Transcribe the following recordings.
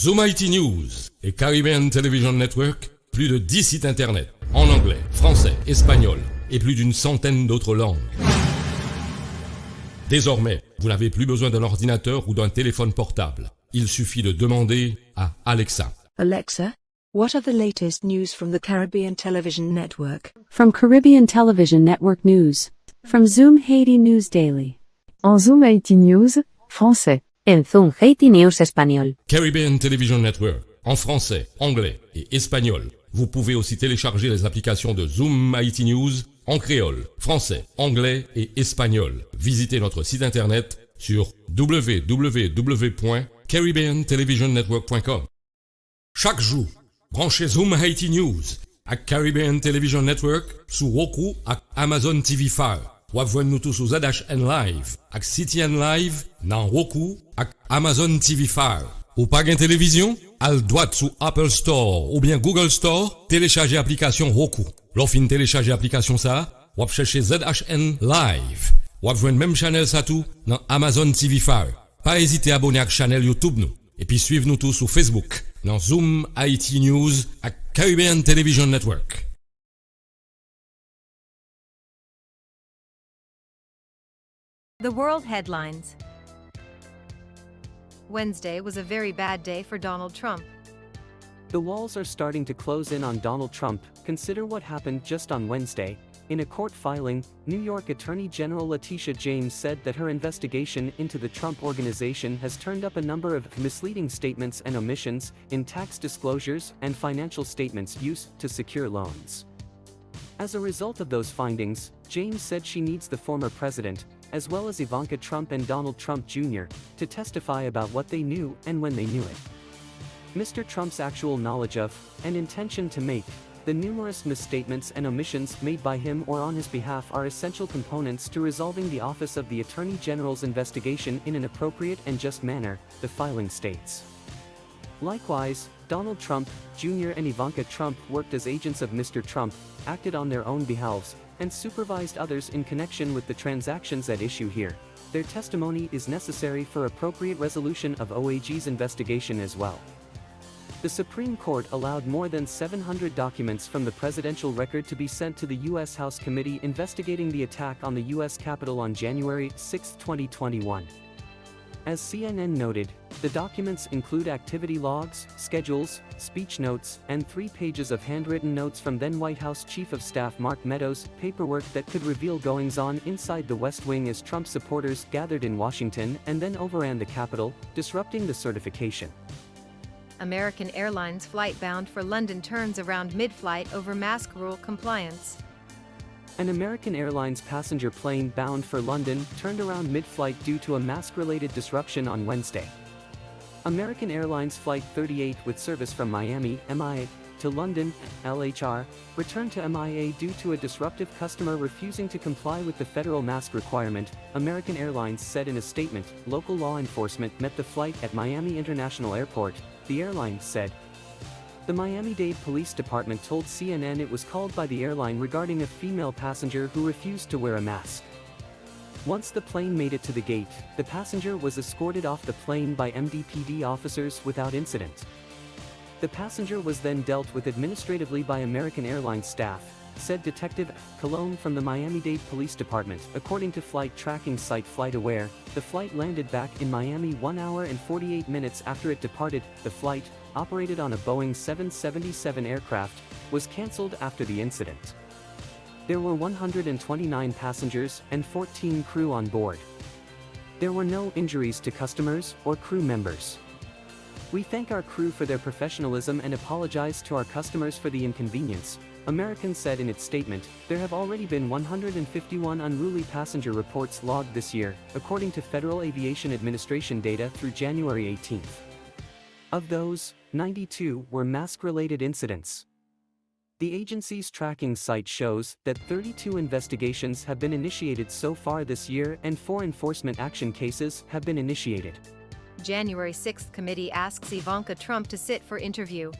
Zoom IT News et Caribbean Television Network, plus de 10 sites internet, en anglais, français, espagnol et plus d'une centaine d'autres langues. Désormais, vous n'avez plus besoin d'un ordinateur ou d'un téléphone portable. Il suffit de demander à Alexa. Alexa, what are the latest news from the Caribbean Television Network? From Caribbean Television Network News. From Zoom Haiti News Daily. En Zoom Haiti News, français. En Zoom Haiti News espagnol. Caribbean Television Network, en français, anglais et espagnol. Vous pouvez aussi télécharger les applications de Zoom IT News en créole, français, anglais et espagnol. Visitez notre site internet sur www.caribbeantelevisionnetwork.com. Chaque jour, branchez Zoom Haiti News à Caribbean Television Network sous Roku et Amazon TV Fire. Ou nous tous sous ZHN Live ak Citing Live dans Roku ak Amazon TV Fire. Ou pas gain télévision? Al droite sous Apple Store ou bien Google Store, téléchargez l'application Roku. L'offre télécharger l'application ça, ou chercher ZHN Live. Ou joindre même channel ça tout dans Amazon TV Fire. Pas hésiter à abonner à la chaîne YouTube nous. Et puis suivre nous tous sur Facebook dans Zoom IT News ak Caribbean Television Network. The world headlines. Wednesday was a very bad day for Donald Trump. The walls are starting to close in on Donald Trump. Consider what happened just on Wednesday. In a court filing, New York Attorney General Letitia James said that her investigation into the Trump Organization has turned up a number of misleading statements and omissions in tax disclosures and financial statements used to secure loans. As a result of those findings, James said she needs the former president, as well as Ivanka Trump and Donald Trump Jr., to testify about what they knew and when they knew it. Mr. Trump's actual knowledge of, and intention to make, the numerous misstatements and omissions made by him or on his behalf are essential components to resolving the Office of the Attorney General's investigation in an appropriate and just manner, the filing states. Likewise, Donald Trump, Jr. and Ivanka Trump worked as agents of Mr. Trump, acted on their own behalves, and supervised others in connection with the transactions at issue here. Their testimony is necessary for appropriate resolution of OAG's investigation as well. The Supreme Court allowed more than 700 documents from the presidential record to be sent to the U.S. House Committee investigating the attack on the U.S. Capitol on January 6, 2021. As CNN noted, the documents include activity logs, schedules, speech notes, and 3 pages of handwritten notes from then White House Chief of Staff Mark Meadows, paperwork that could reveal goings-on inside the West Wing as Trump supporters gathered in Washington and then overran the Capitol, disrupting the certification. American Airlines flight bound for London turns around mid-flight over mask rule compliance. An American Airlines passenger plane bound for London turned around mid-flight due to a mask-related disruption on Wednesday. American Airlines Flight 38 with service from Miami, MIA, to London, LHR, returned to MIA due to a disruptive customer refusing to comply with the federal mask requirement, American Airlines said in a statement. Local law enforcement met the flight at Miami International Airport, the airline said. The Miami-Dade Police Department told CNN it was called by the airline regarding a female passenger who refused to wear a mask. Once the plane made it to the gate, the passenger was escorted off the plane by MDPD officers without incident. The passenger was then dealt with administratively by American Airlines staff, said Detective Cologne from the Miami-Dade Police Department. According to flight tracking site FlightAware, the flight landed back in Miami 1 hour and 48 minutes after it departed. The flight, operated on a Boeing 777 aircraft, was cancelled after the incident. There were 129 passengers and 14 crew on board. There were no injuries to customers or crew members. We thank our crew for their professionalism and apologize to our customers for the inconvenience, American said in its statement. There have already been 151 unruly passenger reports logged this year, according to Federal Aviation Administration data through January 18. Of those, 92 were mask-related incidents. The agency's tracking site shows that 32 investigations have been initiated so far this year and 4 enforcement action cases have been initiated. January 6 committee asks Ivanka Trump to sit for interview.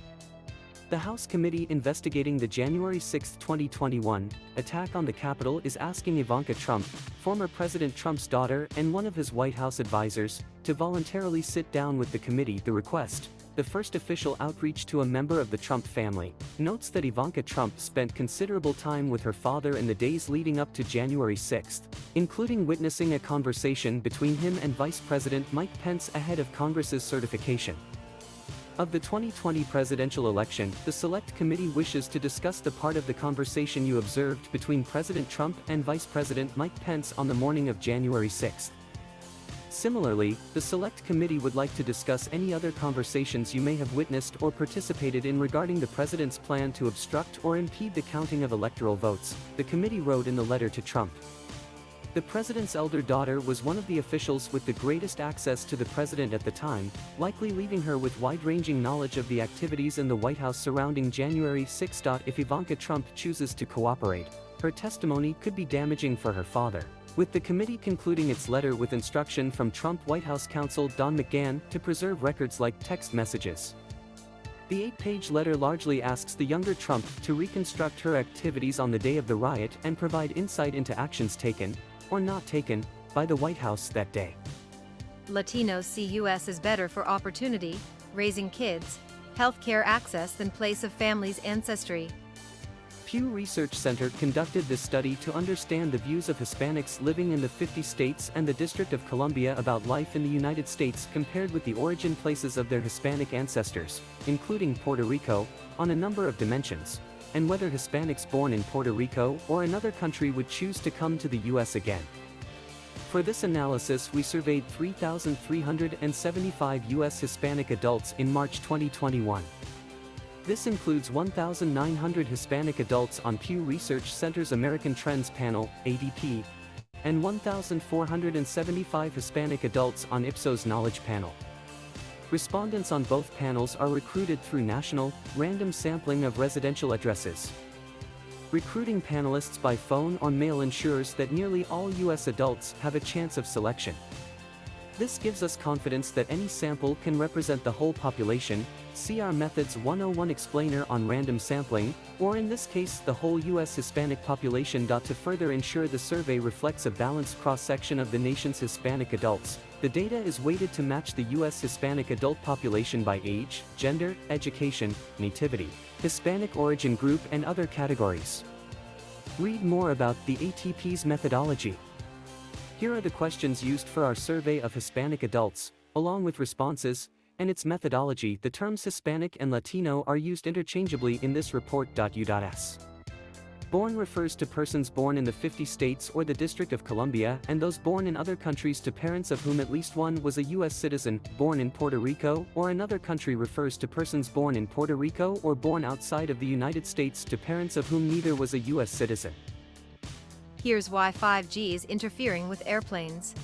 The House committee investigating the January 6, 2021, attack on the Capitol is asking Ivanka Trump, former President Trump's daughter and one of his White House advisors, to voluntarily sit down with the committee. The request, the first official outreach to a member of the Trump family, notes that Ivanka Trump spent considerable time with her father in the days leading up to January 6, including witnessing a conversation between him and Vice President Mike Pence ahead of Congress's certification of the 2020 presidential election. The Select Committee wishes to discuss the part of the conversation you observed between President Trump and Vice President Mike Pence on the morning of January 6. Similarly, the Select Committee would like to discuss any other conversations you may have witnessed or participated in regarding the president's plan to obstruct or impede the counting of electoral votes, the committee wrote in the letter to Trump. The president's elder daughter was one of the officials with the greatest access to the president at the time, likely leaving her with wide-ranging knowledge of the activities in the White House surrounding January 6. If Ivanka Trump chooses to cooperate, her testimony could be damaging for her father, with the committee concluding its letter with instruction from Trump White House counsel Don McGahn to preserve records like text messages. The 8-page letter largely asks the younger Trump to reconstruct her activities on the day of the riot and provide insight into actions taken, or not taken, by the White House that day. Latinos see U.S. as better for opportunity, raising kids, healthcare access than place of family's ancestry. Pew Research Center conducted this study to understand the views of Hispanics living in the 50 states and the District of Columbia about life in the United States compared with the origin places of their Hispanic ancestors, including Puerto Rico, on a number of dimensions, and whether Hispanics born in Puerto Rico or another country would choose to come to the U.S. again. For this analysis, we surveyed 3,375 U.S. Hispanic adults in March 2021. This includes 1,900 Hispanic adults on Pew Research Center's American Trends Panel, ADP, and 1,475 Hispanic adults on Ipsos Knowledge Panel. Respondents on both panels are recruited through national, random sampling of residential addresses. Recruiting panelists by phone or mail ensures that nearly all U.S. adults have a chance of selection. This gives us confidence that any sample can represent the whole population. See our Methods 101 explainer on random sampling, or in this case the whole U.S. Hispanic population. To further ensure the survey reflects a balanced cross-section of the nation's Hispanic adults, the data is weighted to match the U.S. Hispanic adult population by age, gender, education, nativity, Hispanic origin group and other categories. Read more about the ATP's methodology. Here are the questions used for our survey of Hispanic adults, along with responses, and its methodology. The terms Hispanic and Latino are used interchangeably in this report. U.S. Born refers to persons born in the 50 states or the District of Columbia, and those born in other countries to parents of whom at least one was a U.S. citizen. Born in Puerto Rico or another country refers to persons born in Puerto Rico or born outside of the United States to parents of whom neither was a U.S. citizen. Here's why 5G is interfering with airplanes.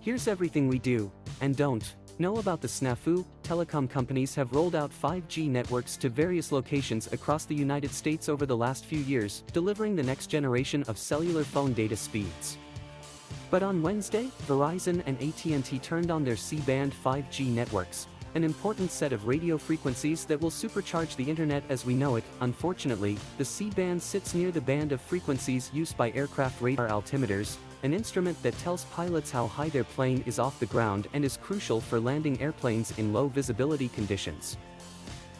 Here's everything we do, and don't, know about the snafu. Telecom companies have rolled out 5G networks to various locations across the United States over the last few years, delivering the next generation of cellular phone data speeds. But on Wednesday, Verizon and AT&T turned on their C-band 5G networks, an important set of radio frequencies that will supercharge the internet as we know it. Unfortunately, the C-band sits near the band of frequencies used by aircraft radar altimeters, an instrument that tells pilots how high their plane is off the ground and is crucial for landing airplanes in low visibility conditions.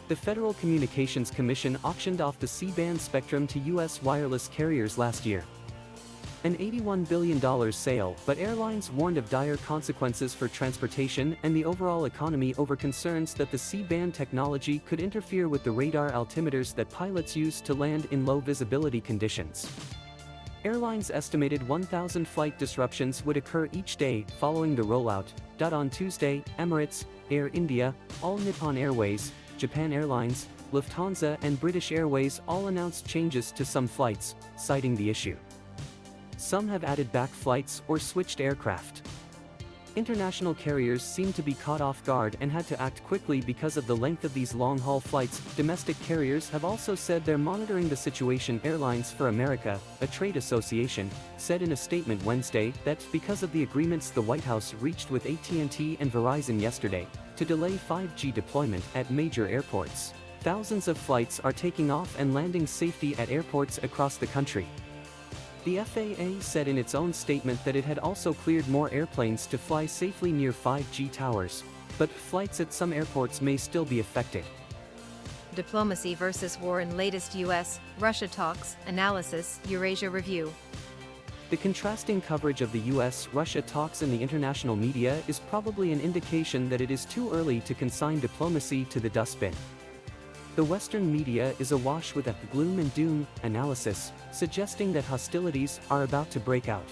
The Federal Communications Commission auctioned off the C-band spectrum to U.S. wireless carriers last year. An $81 billion sale, but airlines warned of dire consequences for transportation and the overall economy over concerns that the C-band technology could interfere with the radar altimeters that pilots use to land in low visibility conditions. Airlines estimated 1,000 flight disruptions would occur each day following the rollout. On Tuesday, Emirates, Air India, All Nippon Airways, Japan Airlines, Lufthansa and British Airways all announced changes to some flights, citing the issue. Some have added back flights or switched aircraft. International carriers seem to be caught off guard and had to act quickly because of the length of these long-haul flights. Domestic carriers have also said they're monitoring the situation. Airlines for America, a trade association, said in a statement Wednesday that because of the agreements the White House reached with AT&T and Verizon yesterday to delay 5G deployment at major airports, thousands of flights are taking off and landing safely at airports across the country. The FAA said in its own statement that it had also cleared more airplanes to fly safely near 5G towers, but flights at some airports may still be affected. Diplomacy versus war in latest US-Russia talks, analysis, Eurasia review. The contrasting coverage of the US-Russia talks in the international media is probably an indication that it is too early to consign diplomacy to the dustbin. The Western media is awash with a gloom and doom analysis, suggesting that hostilities are about to break out.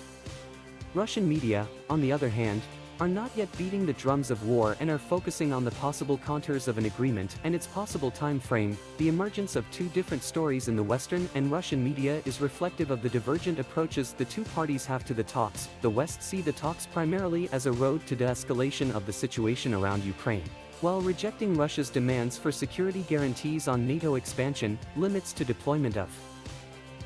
Russian media, on the other hand, are not yet beating the drums of war and are focusing on the possible contours of an agreement and its possible time frame. The emergence of two different stories in the Western and Russian media is reflective of the divergent approaches the two parties have to the talks. The West see the talks primarily as a road to de-escalation of the situation around Ukraine, while rejecting Russia's demands for security guarantees on NATO expansion, limits to deployment of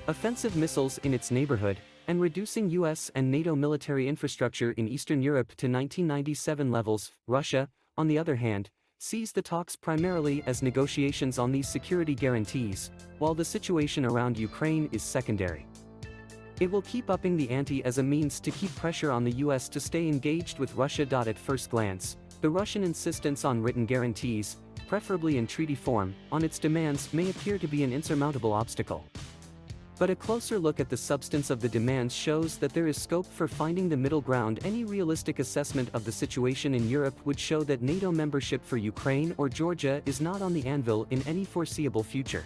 offensive missiles in its neighborhood, and reducing US and NATO military infrastructure in Eastern Europe to 1997 levels. Russia, on the other hand, sees the talks primarily as negotiations on these security guarantees, while the situation around Ukraine is secondary. It will keep upping the ante as a means to keep pressure on the US to stay engaged with Russia. At first glance, the Russian insistence on written guarantees, preferably in treaty form, on its demands may appear to be an insurmountable obstacle. But a closer look at the substance of the demands shows that there is scope for finding the middle ground. Any realistic assessment of the situation in Europe would show that NATO membership for Ukraine or Georgia is not on the anvil in any foreseeable future.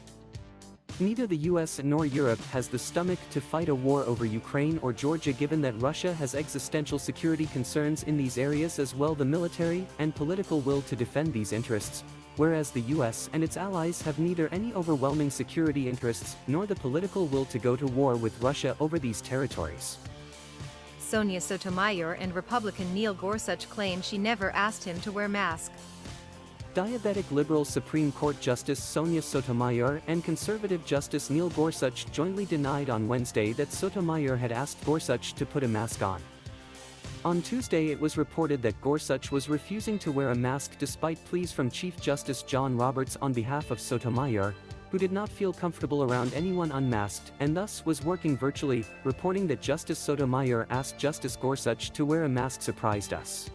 Neither the US nor Europe has the stomach to fight a war over Ukraine or Georgia, given that Russia has existential security concerns in these areas as well as the military and political will to defend these interests, whereas the US and its allies have neither any overwhelming security interests nor the political will to go to war with Russia over these territories. Sonia Sotomayor and Republican Neil Gorsuch claim she never asked him to wear mask. Diabetic Liberal Supreme Court Justice Sonia Sotomayor and Conservative Justice Neil Gorsuch jointly denied on Wednesday that Sotomayor had asked Gorsuch to put a mask on. On Tuesday, it was reported that Gorsuch was refusing to wear a mask despite pleas from Chief Justice John Roberts on behalf of Sotomayor, who did not feel comfortable around anyone unmasked and thus was working virtually. Reporting that Justice Sotomayor asked Justice Gorsuch to wear a mask surprised us.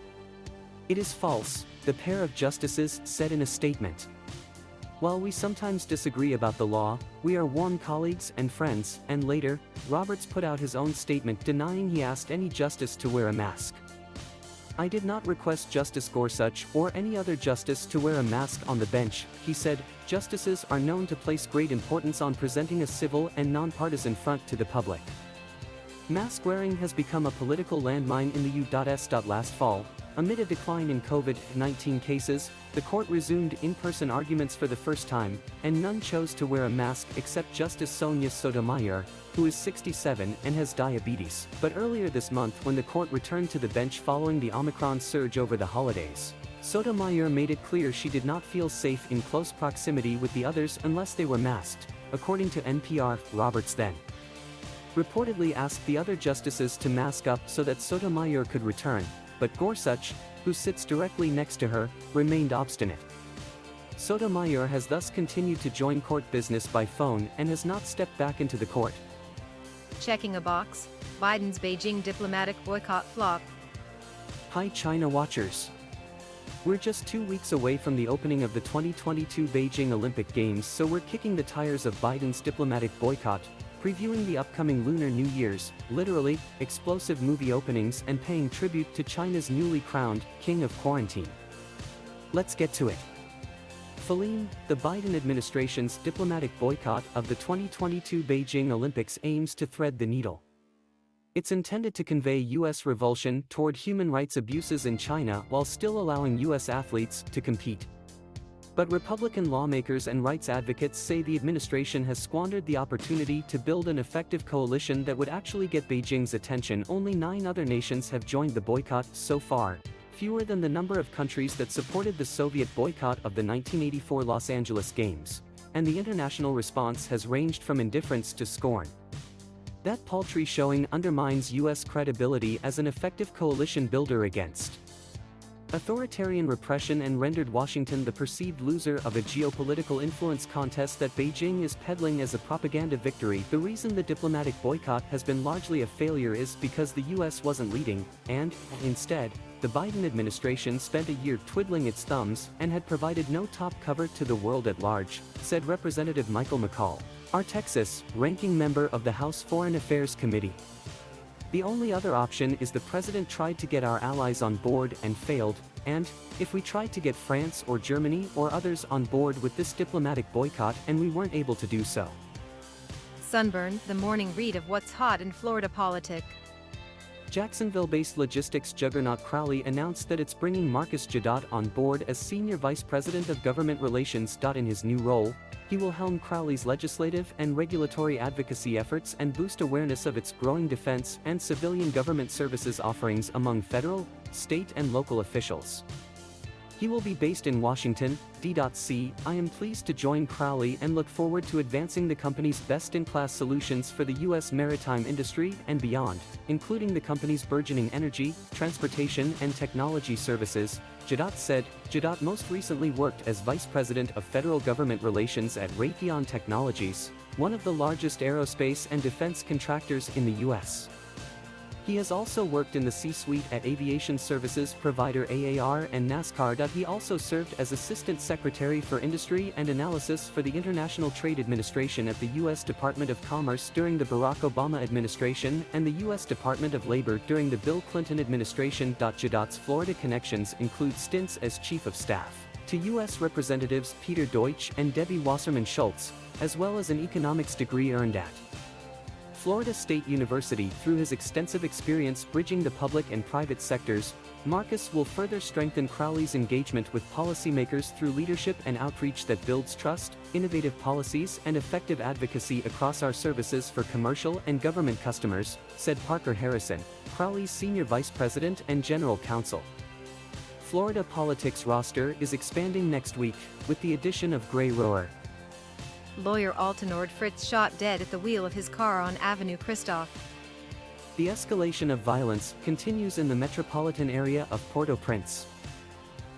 It is false, the pair of justices said in a statement. While we sometimes disagree about the law, we are warm colleagues and friends. And later, Roberts put out his own statement denying he asked any justice to wear a mask. I did not request Justice Gorsuch or any other justice to wear a mask on the bench, he said. Justices are known to place great importance on presenting a civil and nonpartisan front to the public. Mask wearing has become a political landmine in the U.S. Last fall, amid a decline in COVID-19 cases, the court resumed in-person arguments for the first time, and none chose to wear a mask except Justice Sonia Sotomayor, who is 67 and has diabetes. But earlier this month, when the court returned to the bench following the Omicron surge over the holidays, Sotomayor made it clear she did not feel safe in close proximity with the others unless they were masked. According to NPR, Roberts then reportedly asked the other justices to mask up so that Sotomayor could return, but Gorsuch, who sits directly next to her, remained obstinate. Sotomayor has thus continued to join court business by phone and has not stepped back into the court. Checking a box, Biden's Beijing diplomatic boycott flop. Hi China watchers. We're just 2 weeks away from the opening of the 2022 Beijing Olympic Games, so we're kicking the tires of Biden's diplomatic boycott, previewing the upcoming Lunar New Year's, literally, explosive movie openings, and paying tribute to China's newly crowned King of Quarantine. Let's get to it. Feline, the Biden administration's diplomatic boycott of the 2022 Beijing Olympics aims to thread the needle. It's intended to convey U.S. revulsion toward human rights abuses in China while still allowing U.S. athletes to compete. But Republican lawmakers and rights advocates say the administration has squandered the opportunity to build an effective coalition that would actually get Beijing's attention. Only 9 other nations have joined the boycott so far, fewer than the number of countries that supported the Soviet boycott of the 1984 Los Angeles Games, and the international response has ranged from indifference to scorn. That paltry showing undermines U.S. credibility as an effective coalition builder against Authoritarian repression and rendered Washington the perceived loser of a geopolitical influence contest that Beijing is peddling as a propaganda victory. The reason the diplomatic boycott has been largely a failure is because the US wasn't leading, and, instead, the Biden administration spent a year twiddling its thumbs and had provided no top cover to the world at large, said Representative Michael McCall, our Texas, ranking member of the House Foreign Affairs Committee. The only other option is the president tried to get our allies on board and failed, and, if we tried to get France or Germany or others on board with this diplomatic boycott and we weren't able to do so. Sunburn, the morning read of what's hot in Florida politic. Jacksonville-based logistics juggernaut Crowley announced that it's bringing Marcus Jadot on board as Senior Vice President of Government Relations. In his new role, he will helm Crowley's legislative and regulatory advocacy efforts and boost awareness of its growing defense and civilian government services offerings among federal, state and local officials. He will be based in Washington, D.C. I am pleased to join Crowley and look forward to advancing the company's best-in-class solutions for the U.S. maritime industry and beyond, including the company's burgeoning energy, transportation and technology services, Jadot said. Jadot most recently worked as Vice President of Federal Government Relations at Raytheon Technologies, one of the largest aerospace and defense contractors in the U.S. He has also worked in the C-suite at aviation services provider AAR and NASCAR. He also served as Assistant Secretary for Industry and Analysis for the International Trade Administration at the U.S. Department of Commerce during the Barack Obama administration and the U.S. Department of Labor during the Bill Clinton administration. Jadot's Florida connections include stints as Chief of Staff to U.S. Representatives Peter Deutsch and Debbie Wasserman Schultz, as well as an economics degree earned at Florida State University. Through his extensive experience bridging the public and private sectors, Marcus will further strengthen Crowley's engagement with policymakers through leadership and outreach that builds trust, innovative policies and effective advocacy across our services for commercial and government customers, said Parker Harrison, Crowley's Senior Vice President and General Counsel. Florida politics roster is expanding next week, with the addition of Gray Rower. Lawyer Altenord Fritz shot dead at the wheel of his car on Avenue Christophe. The escalation of violence continues in the metropolitan area of Port-au-Prince.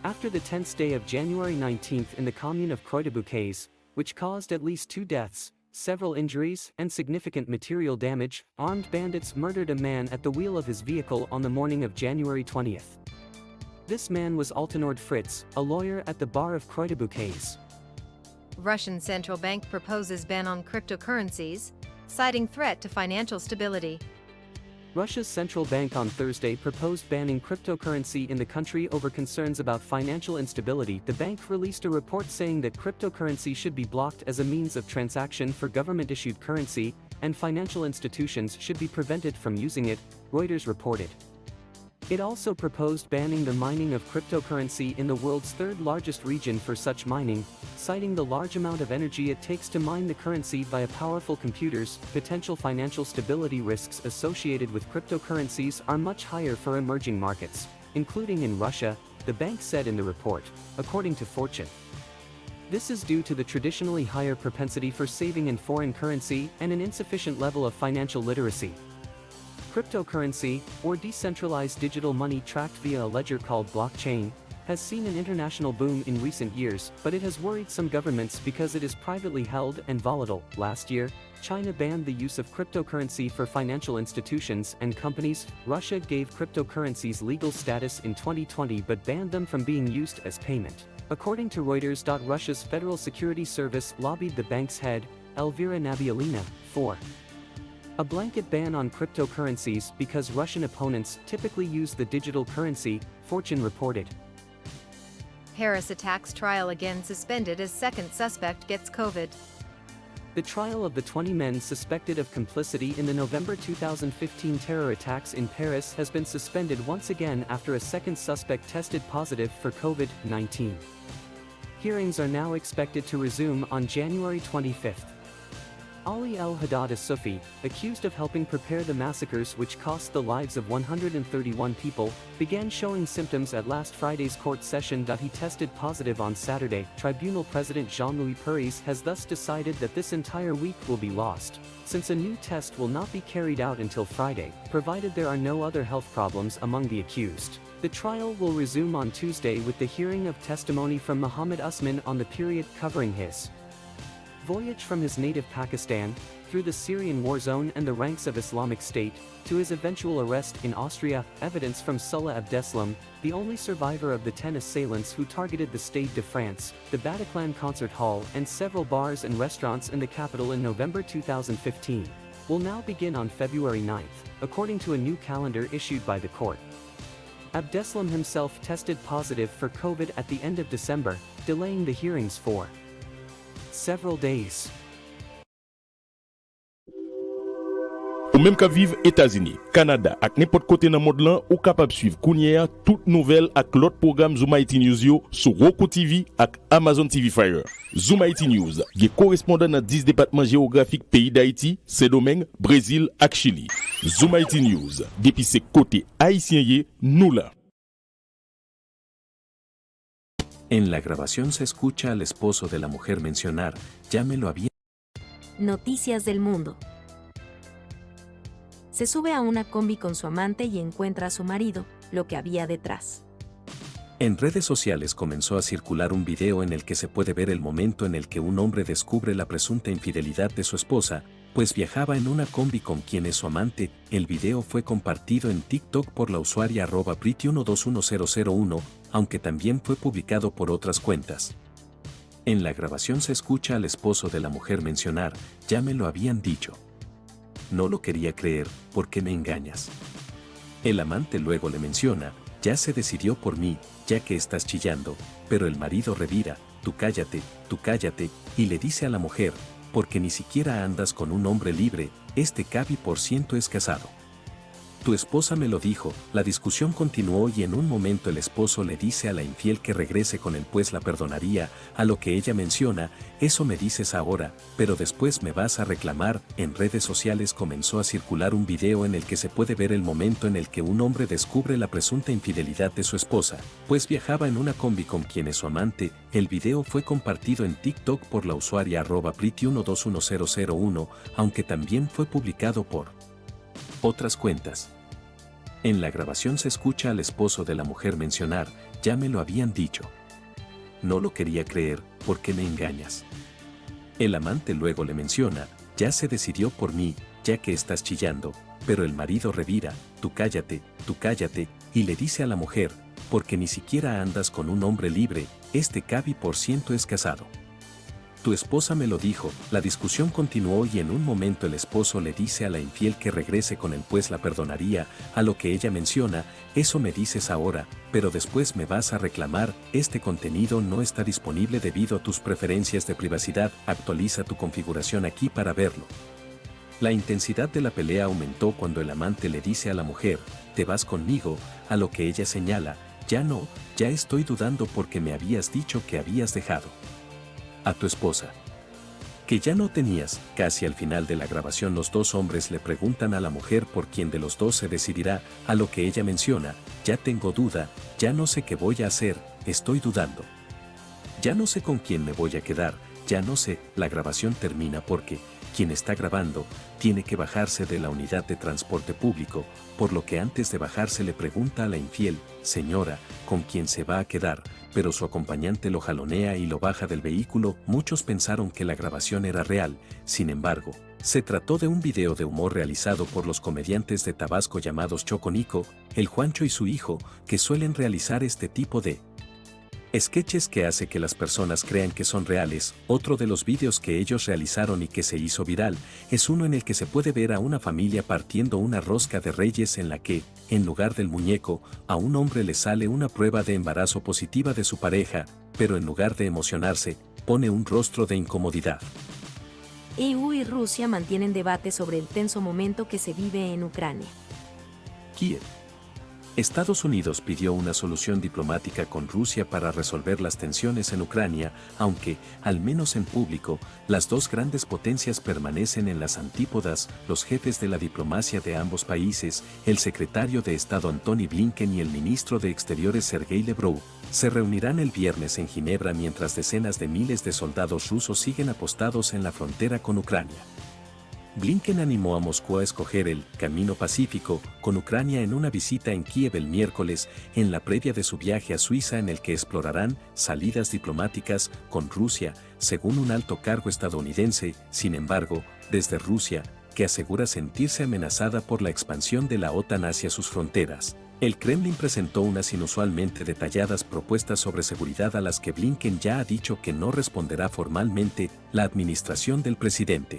After the tense day of January 19 in the commune of Croix-de-Bouquets, which caused at least 2 deaths, several injuries, and significant material damage, armed bandits murdered a man at the wheel of his vehicle on the morning of January 20. This man was Altenord Fritz, a lawyer at the bar of Croix-de-Bouquets. Russian central bank proposes ban on cryptocurrencies, citing threat to financial stability. Russia's central bank on Thursday proposed banning cryptocurrency in the country over concerns about financial instability. The bank released a report saying that cryptocurrency should be blocked as a means of transaction for government-issued currency, and financial institutions should be prevented from using it, Reuters reported. It also proposed banning the mining of cryptocurrency in the world's 3rd largest region for such mining, citing the large amount of energy it takes to mine the currency via powerful computers. Potential financial stability risks associated with cryptocurrencies are much higher for emerging markets, including in Russia, the bank said in the report, according to Fortune. This is due to the traditionally higher propensity for saving in foreign currency and an insufficient level of financial literacy. Cryptocurrency, or decentralized digital money tracked via a ledger called blockchain, has seen an international boom in recent years, but it has worried some governments because it is privately held and volatile. Last year, China banned the use of cryptocurrency for financial institutions and companies. Russia gave cryptocurrencies legal status in 2020 but banned them from being used as payment. According to Reuters, Russia's Federal Securities Service lobbied the bank's head, Elvira Nabialina, for a blanket ban on cryptocurrencies because Russian opponents typically use the digital currency, Fortune reported. Paris attacks trial again suspended as second suspect gets COVID. The trial of the 20 men suspected of complicity in the November 2015 terror attacks in Paris has been suspended once again after a second suspect tested positive for COVID-19. Hearings are now expected to resume on January 25. Ali El-Haddad As-Sufi, accused of helping prepare the massacres which cost the lives of 131 people, began showing symptoms at last Friday's court session. He tested positive on Saturday. Tribunal President Jean-Louis Paris has thus decided that this entire week will be lost, since a new test will not be carried out until Friday, provided there are no other health problems among the accused. The trial will resume on Tuesday with the hearing of testimony from Mohammed Usman on the period covering his voyage from his native Pakistan, through the Syrian war zone and the ranks of Islamic State, to his eventual arrest in Austria. Evidence from Salah Abdeslam, the only survivor of the 10 assailants who targeted the Stade de France, the Bataclan Concert Hall and several bars and restaurants in the capital in November 2015, will now begin on February 9th, according to a new calendar issued by the court. Abdeslam himself tested positive for COVID at the end of December, delaying the hearings for several days. Ou même qu'à vivre États-Unis, Canada, ak n'importe côté dans monde là, ou capable suivre Kounia toute nouvelle ak l'autre programme Zoom IT News yo sur Roku TV ak Amazon TV Fire. Zoom IT News, qui correspondant dans 10 départements géographiques pays d'Haïti, Saint-Domingue, Brésil ak Chili. Zoom IT News, depuis ces côtés haïtiens yé, nous là. En la grabación se escucha al esposo de la mujer mencionar, ya me lo había. Noticias del mundo. Se sube a una combi con su amante y encuentra a su marido, lo que había detrás. En redes sociales comenzó a circular un video en el que se puede ver el momento en el que un hombre descubre la presunta infidelidad de su esposa, pues viajaba en una combi con quien es su amante. El video fue compartido en TikTok por la usuaria @Brit121001, aunque también fue publicado por otras cuentas. En la grabación se escucha al esposo de la mujer mencionar, ya me lo habían dicho. No lo quería creer, ¿por qué me engañas? El amante luego le menciona, ya se decidió por mí, ya que estás chillando, pero el marido revira, tú cállate, y le dice a la mujer, porque ni siquiera andas con un hombre libre, este cabi por ciento es casado. Tu esposa me lo dijo. La discusión continuó y en un momento el esposo le dice a la infiel que regrese con él pues la perdonaría, a lo que ella menciona, eso me dices ahora, pero después me vas a reclamar. En redes sociales comenzó a circular un video en el que se puede ver el momento en el que un hombre descubre la presunta infidelidad de su esposa, pues viajaba en una combi con quien es su amante. El video fue compartido en TikTok por la usuaria @Brit121001, aunque también fue publicado por otras cuentas. En la grabación se escucha al esposo de la mujer mencionar, ya me lo habían dicho. No lo quería creer, ¿por qué me engañas? El amante luego le menciona, ya se decidió por mí, ya que estás chillando, pero el marido revira, tú cállate, y le dice a la mujer, porque ni siquiera andas con un hombre libre, este cabi por ciento es casado. Tu esposa me lo dijo. La discusión continuó y en un momento el esposo le dice a la infiel que regrese con él pues la perdonaría, a lo que ella menciona, eso me dices ahora, pero después me vas a reclamar. Este contenido no está disponible debido a tus preferencias de privacidad, actualiza tu configuración aquí para verlo. La intensidad de la pelea aumentó cuando el amante le dice a la mujer, te vas conmigo, a lo que ella señala, ya no, ya estoy dudando porque me habías dicho que habías dejado a tu esposa, que ya no tenías. Casi al final de la grabación los dos hombres le preguntan a la mujer por quién de los dos se decidirá, a lo que ella menciona, ya tengo duda, ya no sé qué voy a hacer, estoy dudando. Ya no sé con quién me voy a quedar, ya no sé. La grabación termina porque quien está grabando tiene que bajarse de la unidad de transporte público, por lo que antes de bajarse le pregunta a la infiel, señora, ¿con quién se va a quedar? Pero su acompañante lo jalonea y lo baja del vehículo. Muchos pensaron que la grabación era real, sin embargo, se trató de un video de humor realizado por los comediantes de Tabasco llamados Choconico, el Juancho y su hijo, que suelen realizar este tipo de sketches que hace que las personas crean que son reales. Otro de los videos que ellos realizaron y que se hizo viral, es uno en el que se puede ver a una familia partiendo una rosca de reyes en la que, en lugar del muñeco, a un hombre le sale una prueba de embarazo positiva de su pareja, pero en lugar de emocionarse, pone un rostro de incomodidad. EU y Rusia mantienen debate sobre el tenso momento que se vive en Ucrania. Kiev. Estados Unidos pidió una solución diplomática con Rusia para resolver las tensiones en Ucrania, aunque, al menos en público, las dos grandes potencias permanecen en las antípodas. Los jefes de la diplomacia de ambos países, el secretario de Estado Antony Blinken y el ministro de Exteriores Sergei Lavrov, se reunirán el viernes en Ginebra mientras decenas de miles de soldados rusos siguen apostados en la frontera con Ucrania. Blinken animó a Moscú a escoger el camino pacífico con Ucrania en una visita en Kiev el miércoles, en la previa de su viaje a Suiza en el que explorarán salidas diplomáticas con Rusia, según un alto cargo estadounidense. Sin embargo, desde Rusia, que asegura sentirse amenazada por la expansión de la OTAN hacia sus fronteras, el Kremlin presentó unas inusualmente detalladas propuestas sobre seguridad a las que Blinken ya ha dicho que no responderá formalmente la administración del presidente.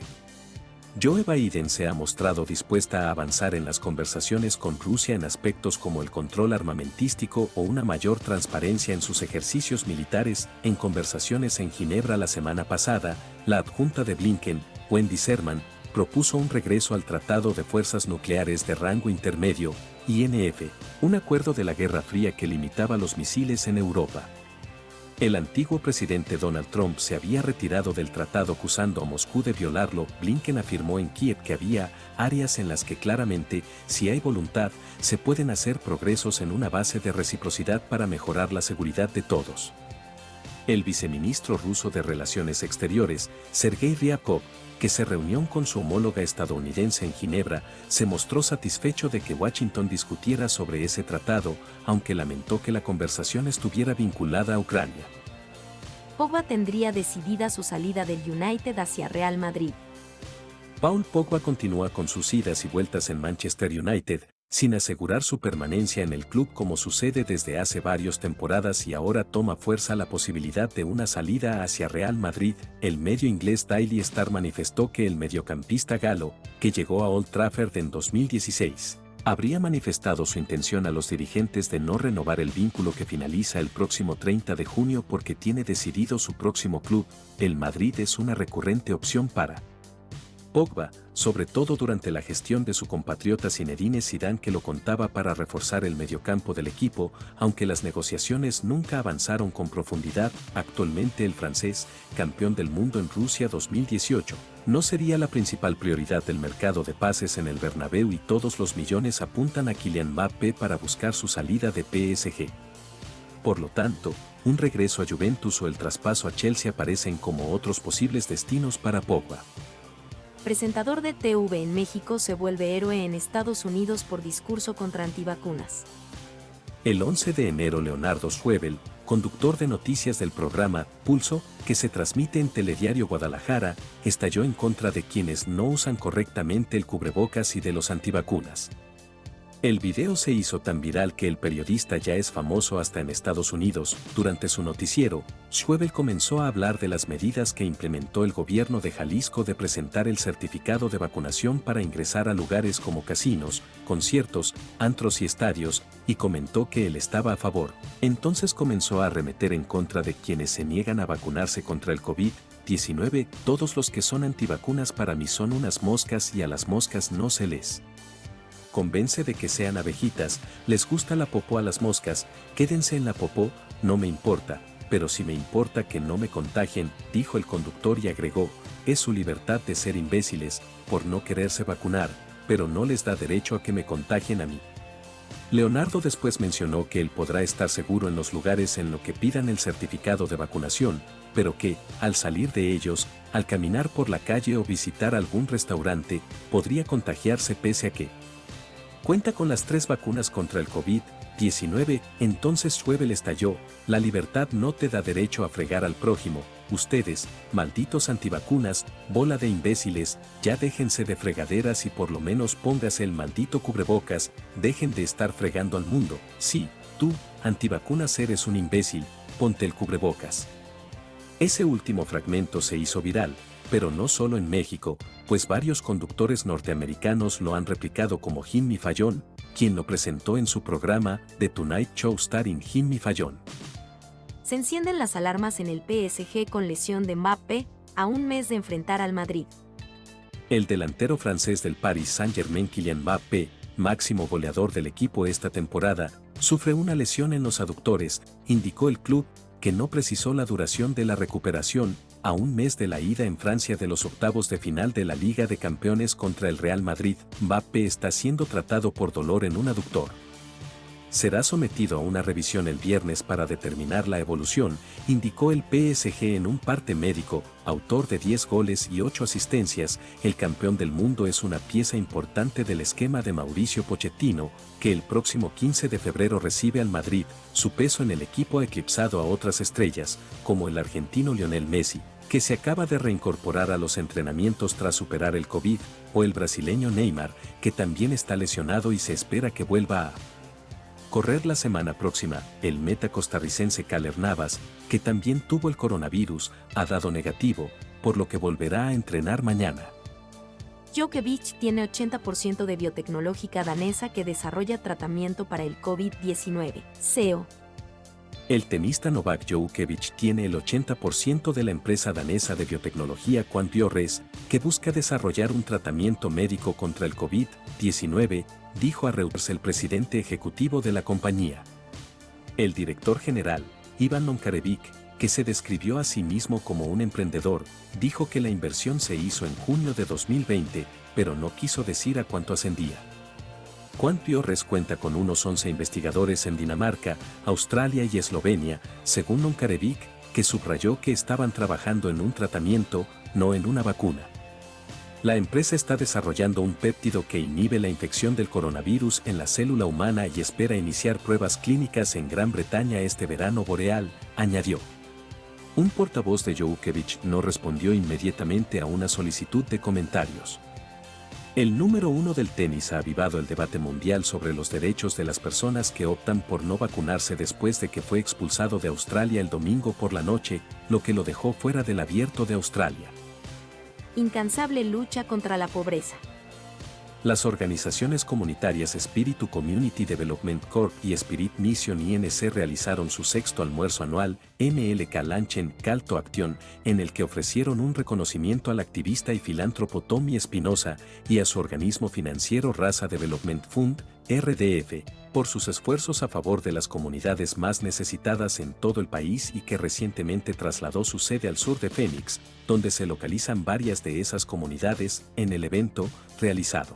Joe Biden se ha mostrado dispuesta a avanzar en las conversaciones con Rusia en aspectos como el control armamentístico o una mayor transparencia en sus ejercicios militares. En conversaciones en Ginebra la semana pasada, la adjunta de Blinken, Wendy Sherman, propuso un regreso al Tratado de Fuerzas Nucleares de Rango Intermedio, INF, un acuerdo de la Guerra Fría que limitaba los misiles en Europa. El antiguo presidente Donald Trump se había retirado del tratado acusando a Moscú de violarlo. Blinken afirmó en Kiev que había áreas en las que claramente, si hay voluntad, se pueden hacer progresos en una base de reciprocidad para mejorar la seguridad de todos. El viceministro ruso de Relaciones Exteriores, Sergei Ryabkov, que se reunió con su homóloga estadounidense en Ginebra, se mostró satisfecho de que Washington discutiera sobre ese tratado, aunque lamentó que la conversación estuviera vinculada a Ucrania. Pogba tendría decidida su salida del United hacia Real Madrid. Paul Pogba continúa con sus idas y vueltas en Manchester United, sin asegurar su permanencia en el club como sucede desde hace varias temporadas, y ahora toma fuerza la posibilidad de una salida hacia Real Madrid. El medio inglés Daily Star manifestó que el mediocampista galo, que llegó a Old Trafford en 2016, habría manifestado su intención a los dirigentes de no renovar el vínculo que finaliza el próximo 30 de junio porque tiene decidido su próximo club. El Madrid es una recurrente opción para Pogba, sobre todo durante la gestión de su compatriota Zinedine Zidane, que lo contaba para reforzar el mediocampo del equipo, aunque las negociaciones nunca avanzaron con profundidad. Actualmente el francés, campeón del mundo en Rusia 2018, no sería la principal prioridad del mercado de pases en el Bernabéu, y todos los millones apuntan a Kylian Mbappé para buscar su salida de PSG. Por lo tanto, un regreso a Juventus o el traspaso a Chelsea aparecen como otros posibles destinos para Pogba. Presentador de TV en México se vuelve héroe en Estados Unidos por discurso contra antivacunas. El 11 de enero Leonardo Schwebel, conductor de noticias del programa Pulso, que se transmite en Telediario Guadalajara, estalló en contra de quienes no usan correctamente el cubrebocas y de los antivacunas. El video se hizo tan viral que el periodista ya es famoso hasta en Estados Unidos. Durante su noticiero, Schwebel comenzó a hablar de las medidas que implementó el gobierno de Jalisco de presentar el certificado de vacunación para ingresar a lugares como casinos, conciertos, antros y estadios, y comentó que él estaba a favor. Entonces comenzó a arremeter en contra de quienes se niegan a vacunarse contra el COVID-19. Todos los que son antivacunas para mí son unas moscas, y a las moscas no se les convence de que sean abejitas. Les gusta la popó a las moscas, quédense en la popó, no me importa, pero sí me importa que no me contagien, dijo el conductor, y agregó, es su libertad de ser imbéciles, por no quererse vacunar, pero no les da derecho a que me contagien a mí. Leonardo después mencionó que él podrá estar seguro en los lugares en los que pidan el certificado de vacunación, pero que, al salir de ellos, al caminar por la calle o visitar algún restaurante, podría contagiarse pese a que cuenta con las 3 vacunas contra el COVID-19. Entonces Schwebel estalló, la libertad no te da derecho a fregar al prójimo, ustedes, malditos antivacunas, bola de imbéciles, ya déjense de fregaderas y por lo menos póngase el maldito cubrebocas, dejen de estar fregando al mundo. Sí, tú, antivacunas, eres un imbécil, ponte el cubrebocas. Ese último fragmento se hizo viral, pero no solo en México, pues varios conductores norteamericanos lo han replicado, como Jimmy Fallon, quien lo presentó en su programa The Tonight Show starring Jimmy Fallon. Se encienden las alarmas en el PSG con lesión de Mbappé, a un mes de enfrentar al Madrid. El delantero francés del Paris Saint-Germain, Kylian Mbappé, máximo goleador del equipo esta temporada, sufre una lesión en los aductores, indicó el club, que no precisó la duración de la recuperación. A un mes de la ida en Francia de los octavos de final de la Liga de Campeones contra el Real Madrid, Mbappé está siendo tratado por dolor en un aductor. será sometido a una revisión el viernes para determinar la evolución, indicó el PSG en un parte médico. Autor de 10 goles y 8 asistencias, el campeón del mundo es una pieza importante del esquema de Mauricio Pochettino, que el próximo 15 de febrero recibe al Madrid. Su peso en el equipo ha eclipsado a otras estrellas, como el argentino Lionel Messi, que se acaba de reincorporar a los entrenamientos tras superar el COVID, o el brasileño Neymar, que también está lesionado y se espera que vuelva a correr la semana próxima. El meta costarricense Keylor Navas, que también tuvo el coronavirus, ha dado negativo, por lo que volverá a entrenar mañana. Djokovic tiene 80% de biotecnológica danesa que desarrolla tratamiento para el COVID-19. CEO. El tenista Novak Djokovic tiene el 80% de la empresa danesa de biotecnología Quantiores, que busca desarrollar un tratamiento médico contra el COVID-19, dijo a Reuters el presidente ejecutivo de la compañía. El director general, Ivan Nonkarevic, que se describió a sí mismo como un emprendedor, dijo que la inversión se hizo en junio de 2020, pero no quiso decir a cuánto ascendía. Quantiores cuenta con unos 11 investigadores en Dinamarca, Australia y Eslovenia, según Nonkarevic, que subrayó que estaban trabajando en un tratamiento, no en una vacuna. La empresa está desarrollando un péptido que inhibe la infección del coronavirus en la célula humana y espera iniciar pruebas clínicas en Gran Bretaña este verano boreal, añadió. Un portavoz de Djokovic no respondió inmediatamente a una solicitud de comentarios. El número 1 del tenis ha avivado el debate mundial sobre los derechos de las personas que optan por no vacunarse después de que fue expulsado de Australia el domingo por la noche, lo que lo dejó fuera del Abierto de Australia. Incansable lucha contra la pobreza. Las organizaciones comunitarias Spirit Community Development Corp y Spirit Mission INC realizaron su sexto almuerzo anual, MLK Luncheon Call to Action, en el que ofrecieron un reconocimiento al activista y filántropo Tommy Espinosa y a su organismo financiero Raza Development Fund, RDF, por sus esfuerzos a favor de las comunidades más necesitadas en todo el país y que recientemente trasladó su sede al sur de Phoenix, donde se localizan varias de esas comunidades, en el evento realizado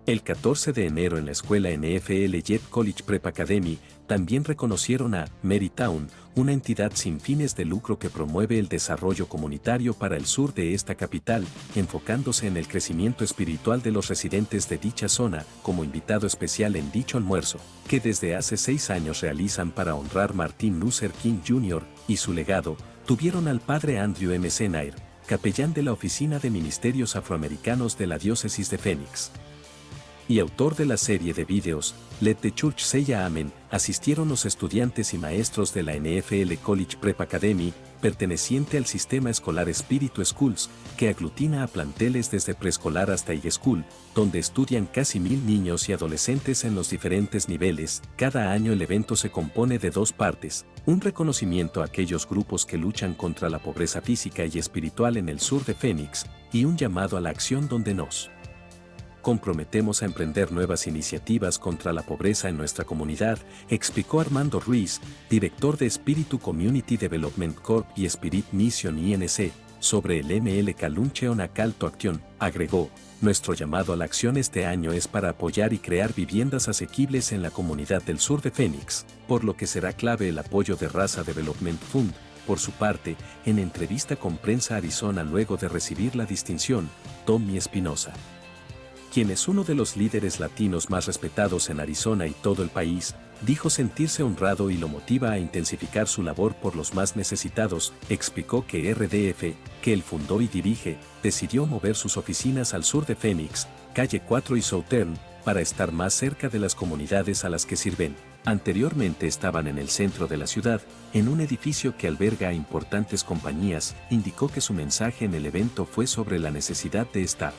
el 14 de enero en la escuela NFL Jet College Prep Academy, también reconocieron a Marytown, una entidad sin fines de lucro que promueve el desarrollo comunitario para el sur de esta capital, enfocándose en el crecimiento espiritual de los residentes de dicha zona, como invitado especial en dicho almuerzo, que desde hace 6 años realizan para honrar Martin Luther King Jr. y su legado. Tuvieron al padre Andrew M. Nair, capellán de la Oficina de Ministerios Afroamericanos de la Diócesis de Phoenix y autor de la serie de vídeos, Let the Church Say Amen, asistieron los estudiantes y maestros de la NFL College Prep Academy, perteneciente al sistema escolar Spirit Schools, que aglutina a planteles desde preescolar hasta high school, donde estudian casi 1000 niños y adolescentes en los diferentes niveles. Cada año el evento se compone de 2 partes, un reconocimiento a aquellos grupos que luchan contra la pobreza física y espiritual en el sur de Phoenix, y un llamado a la acción donde nos comprometemos a emprender nuevas iniciativas contra la pobreza en nuestra comunidad, explicó Armando Ruiz, director de Spirit Community Development Corp y Spirit Mission INC, sobre el MLK Luncheon a Call to Action. Agregó, nuestro llamado a la acción este año es para apoyar y crear viviendas asequibles en la comunidad del sur de Phoenix, por lo que será clave el apoyo de Raza Development Fund. Por su parte, en entrevista con Prensa Arizona luego de recibir la distinción, Tommy Espinosa, quien es uno de los líderes latinos más respetados en Arizona y todo el país, dijo sentirse honrado y lo motiva a intensificar su labor por los más necesitados. Explicó que RDF, que él fundó y dirige, decidió mover sus oficinas al sur de Phoenix, calle 4 y Southern, para estar más cerca de las comunidades a las que sirven. Anteriormente estaban en el centro de la ciudad, en un edificio que alberga a importantes compañías. Indicó que su mensaje en el evento fue sobre la necesidad de estar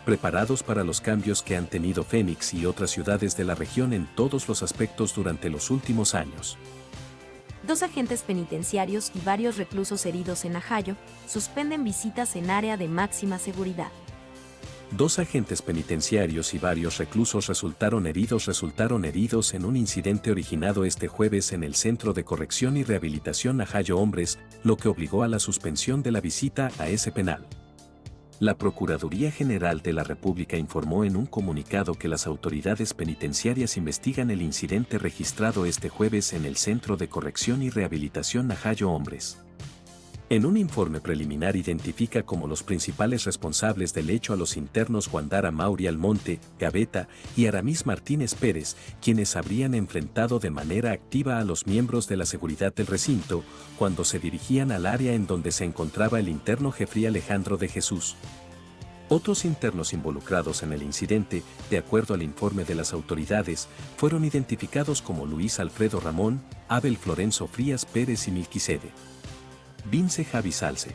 preparados para los cambios que han tenido Phoenix y otras ciudades de la región en todos los aspectos durante los últimos años. 2 agentes penitenciarios y varios reclusos heridos en Ohio suspenden visitas en área de máxima seguridad. 2 agentes penitenciarios y varios reclusos resultaron heridos en un incidente originado este jueves en el Centro de Corrección y Rehabilitación Ohio Hombres, lo que obligó a la suspensión de la visita a ese penal. La Procuraduría General de la República informó en un comunicado que las autoridades penitenciarias investigan el incidente registrado este jueves en el Centro de Corrección y Rehabilitación Najayo Hombres. En un informe preliminar identifica como los principales responsables del hecho a los internos Guandara Mauri Almonte, Gaveta y Aramis Martínez Pérez, quienes habrían enfrentado de manera activa a los miembros de la seguridad del recinto cuando se dirigían al área en donde se encontraba el interno Jeffrey Alejandro de Jesús. Otros internos involucrados en el incidente, de acuerdo al informe de las autoridades, fueron identificados como Luis Alfredo Ramón, Abel Florenzo Frías Pérez y Milquisede Vince Javi Salce.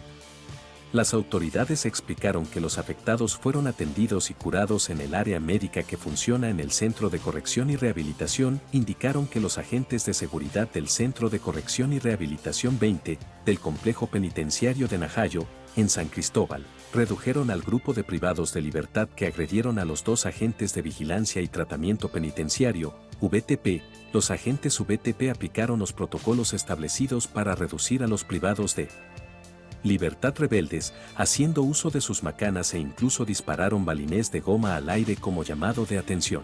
Las autoridades explicaron que los afectados fueron atendidos y curados en el área médica que funciona en el Centro de Corrección y Rehabilitación. Indicaron que los agentes de seguridad del Centro de Corrección y Rehabilitación 20 del Complejo Penitenciario de Najayo, en San Cristóbal, redujeron al grupo de privados de libertad que agredieron a los dos agentes de Vigilancia y Tratamiento Penitenciario, VTP. Los agentes VTP aplicaron los protocolos establecidos para reducir a los privados de libertad rebeldes, haciendo uso de sus macanas e incluso dispararon balines de goma al aire como llamado de atención.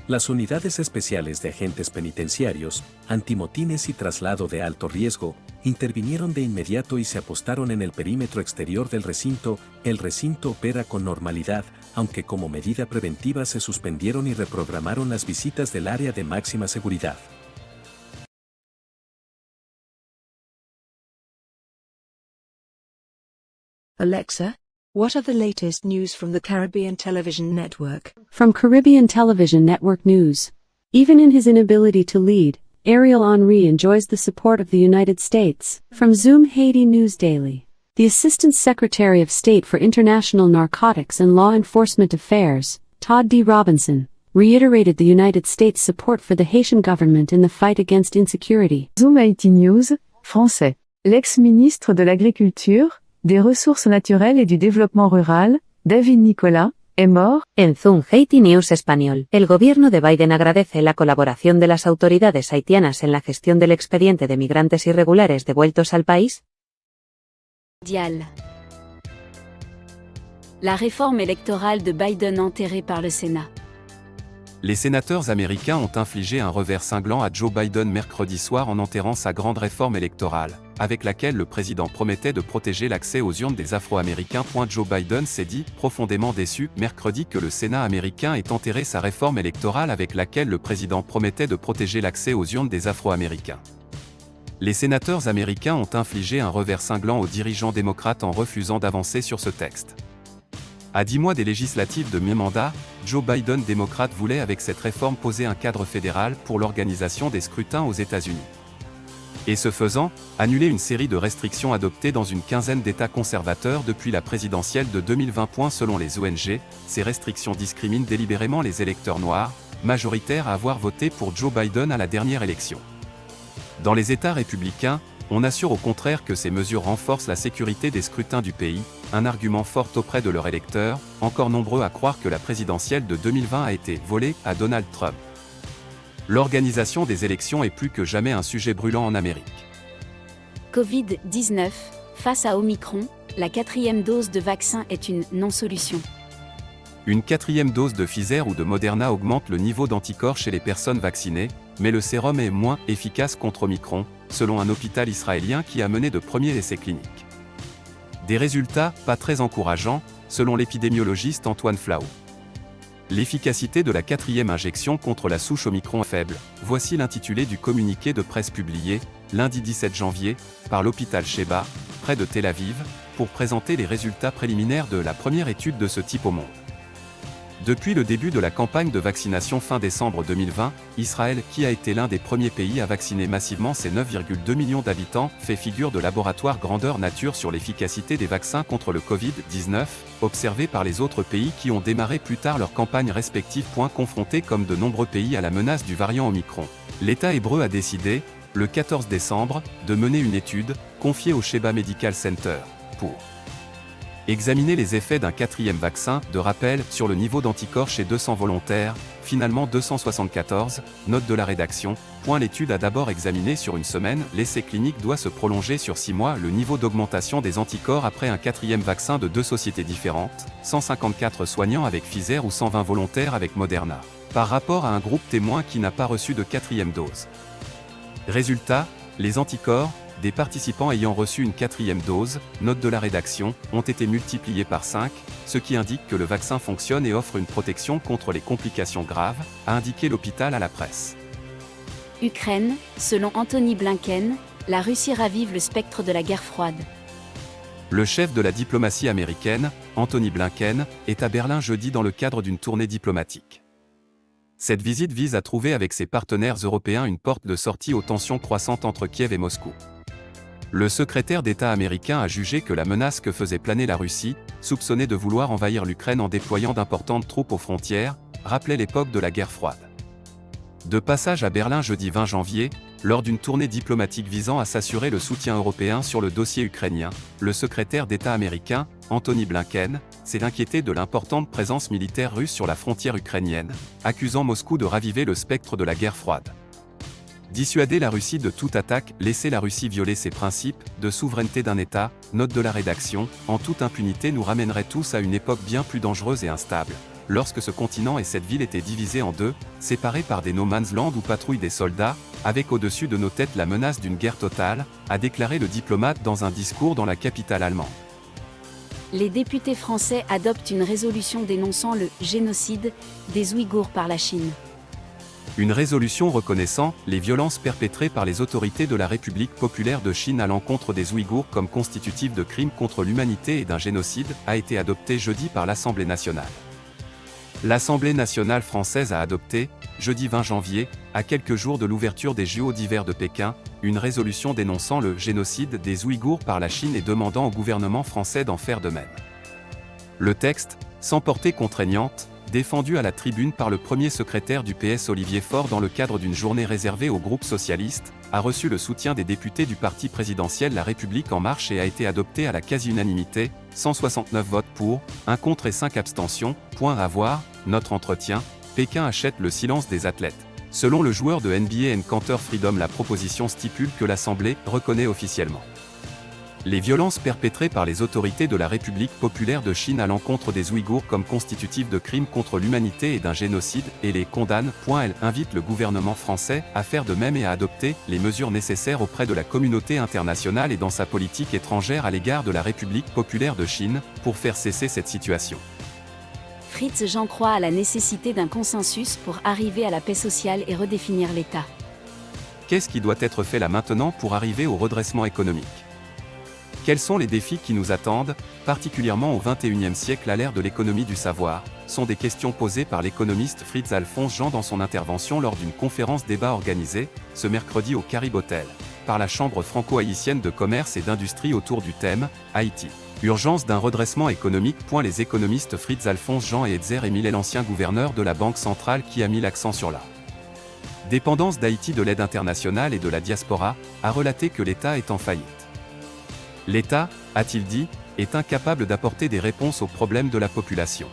Las unidades especiales de agentes penitenciarios, antimotines y traslado de alto riesgo, intervinieron de inmediato y se apostaron en el perímetro exterior del recinto. El recinto opera con normalidad, aunque como medida preventiva se suspendieron y reprogramaron las visitas del área de máxima seguridad. Alexa, what are the latest news from the Caribbean Television Network? From Caribbean Television Network News. Even in his inability to lead, Ariel Henry enjoys the support of the United States. From Zoom Haiti News Daily. The Assistant Secretary of State for International Narcotics and Law Enforcement Affairs, Todd D. Robinson, reiterated the United States' support for the Haitian government in the fight against insecurity. Zoom Haiti News, français. L'ex-ministre de l'Agriculture, des Ressources naturelles et du Développement rural, David Nicolas, est mort. En Zoom Haiti News Español, el gobierno de Biden agradece la colaboración de las autoridades haitianas en la gestión del expediente de migrantes irregulares devueltos al país. Mondiales. La réforme électorale de Biden enterrée par le Sénat. Les sénateurs américains ont infligé un revers cinglant à Joe Biden mercredi soir en enterrant sa grande réforme électorale, avec laquelle le président promettait de protéger l'accès aux urnes des Afro-Américains. Joe Biden s'est dit profondément déçu mercredi que le Sénat américain ait enterré sa réforme électorale avec laquelle le président promettait de protéger l'accès aux urnes des Afro-Américains. Les sénateurs américains ont infligé un revers cinglant aux dirigeants démocrates en refusant d'avancer sur ce texte. À 10 mois des législatives de mi-mandat, Joe Biden démocrate voulait avec cette réforme poser un cadre fédéral pour l'organisation des scrutins aux États-Unis. Et ce faisant, annuler une série de restrictions adoptées dans une quinzaine d'États conservateurs depuis la présidentielle de 2020. Selon les ONG, ces restrictions discriminent délibérément les électeurs noirs, majoritaires à avoir voté pour Joe Biden à la dernière élection. Dans les États républicains, on assure au contraire que ces mesures renforcent la sécurité des scrutins du pays, un argument fort auprès de leurs électeurs, encore nombreux à croire que la présidentielle de 2020 a été volée à Donald Trump. L'organisation des élections est plus que jamais un sujet brûlant en Amérique. Covid-19, face à Omicron, la 4e dose de vaccin est une non-solution. Une 4e dose de Pfizer ou de Moderna augmente le niveau d'anticorps chez les personnes vaccinées, mais le sérum est moins efficace contre Omicron, selon un hôpital israélien qui a mené de premiers essais cliniques. Des résultats pas très encourageants, selon l'épidémiologiste Antoine Flau. L'efficacité de la 4e injection contre la souche Omicron est faible. Voici l'intitulé du communiqué de presse publié, lundi 17 janvier, par l'hôpital Sheba, près de Tel Aviv, pour présenter les résultats préliminaires de la première étude de ce type au monde. Depuis le début de la campagne de vaccination fin décembre 2020, Israël, qui a été l'un des premiers pays à vacciner massivement ses 9,2 millions d'habitants, fait figure de laboratoire grandeur nature sur l'efficacité des vaccins contre le Covid-19, observé par les autres pays qui ont démarré plus tard leur campagne respective. Confrontés comme de nombreux pays à la menace du variant Omicron, l'État hébreu a décidé, le 14 décembre, de mener une étude, confiée au Sheba Medical Center, pour Examiner les effets d'un 4e vaccin, de rappel, sur le niveau d'anticorps chez 200 volontaires, finalement 274, note de la rédaction. L'étude a d'abord examiné sur une semaine, l'essai clinique doit se prolonger sur 6 mois le niveau d'augmentation des anticorps après un 4e vaccin de 2 sociétés différentes, 154 soignants avec Pfizer ou 120 volontaires avec Moderna, par rapport à un groupe témoin qui n'a pas reçu de 4e dose. Résultat, les anticorps des participants ayant reçu une 4e dose, note de la rédaction, ont été multipliés par 5, ce qui indique que le vaccin fonctionne et offre une protection contre les complications graves, a indiqué l'hôpital à la presse. Ukraine, selon Antony Blinken, la Russie ravive le spectre de la guerre froide. Le chef de la diplomatie américaine, Antony Blinken, est à Berlin jeudi dans le cadre d'une tournée diplomatique. Cette visite vise à trouver avec ses partenaires européens une porte de sortie aux tensions croissantes entre Kiev et Moscou. Le secrétaire d'État américain a jugé que la menace que faisait planer la Russie, soupçonnée de vouloir envahir l'Ukraine en déployant d'importantes troupes aux frontières, rappelait l'époque de la guerre froide. De passage à Berlin jeudi 20 janvier, lors d'une tournée diplomatique visant à s'assurer le soutien européen sur le dossier ukrainien, le secrétaire d'État américain, Antony Blinken, s'est inquiété de l'importante présence militaire russe sur la frontière ukrainienne, accusant Moscou de raviver le spectre de la guerre froide. Dissuader la Russie de toute attaque, laisser la Russie violer ses principes de souveraineté d'un État, note de la rédaction, en toute impunité nous ramènerait tous à une époque bien plus dangereuse et instable, lorsque ce continent et cette ville étaient divisés en deux, séparés par des no man's land où patrouillent des soldats, avec au-dessus de nos têtes la menace d'une guerre totale, a déclaré le diplomate dans un discours dans la capitale allemande. Les députés français adoptent une résolution dénonçant le « génocide » des Ouïghours par la Chine. Une résolution reconnaissant les violences perpétrées par les autorités de la République populaire de Chine à l'encontre des Ouïghours comme constitutives de crimes contre l'humanité et d'un génocide a été adoptée jeudi par l'Assemblée nationale. L'Assemblée nationale française a adopté, jeudi 20 janvier, à quelques jours de l'ouverture des JO d'hiver de Pékin, une résolution dénonçant le génocide des Ouïghours par la Chine et demandant au gouvernement français d'en faire de même. Le texte, sans portée contraignante, défendu à la tribune par le premier secrétaire du PS Olivier Faure dans le cadre d'une journée réservée au groupe socialiste, a reçu le soutien des députés du parti présidentiel La République En Marche et a été adopté à la quasi-unanimité, 169 votes pour, 1 contre et 5 abstentions. À voir, notre entretien, Pékin achète le silence des athlètes. Selon le joueur de NBA Encounter Freedom, la proposition stipule que l'Assemblée reconnaît officiellement les violences perpétrées par les autorités de la République populaire de Chine à l'encontre des Ouïghours comme constitutives de crimes contre l'humanité et d'un génocide, et les condamne. Elle invite le gouvernement français à faire de même et à adopter les mesures nécessaires auprès de la communauté internationale et dans sa politique étrangère à l'égard de la République populaire de Chine, pour faire cesser cette situation. Fritz Jean croit à la nécessité d'un consensus pour arriver à la paix sociale et redéfinir l'État. Qu'est-ce qui doit être fait là maintenant pour arriver au redressement économique ? Quels sont les défis qui nous attendent, particulièrement au XXIe siècle à l'ère de l'économie du savoir, sont des questions posées par l'économiste Fritz Alphonse Jean dans son intervention lors d'une conférence débat organisée, ce mercredi au Carib Hotel, par la Chambre franco-haïtienne de commerce et d'industrie autour du thème « Haïti. Urgence d'un redressement économique ». Les économistes Fritz Alphonse Jean et Edzer Émile, l'ancien gouverneur de la Banque centrale qui a mis l'accent sur la dépendance d'Haïti de l'aide internationale et de la diaspora, a relaté que l'État est en faillite. L'État, a-t-il dit, est incapable d'apporter des réponses aux problèmes de la population.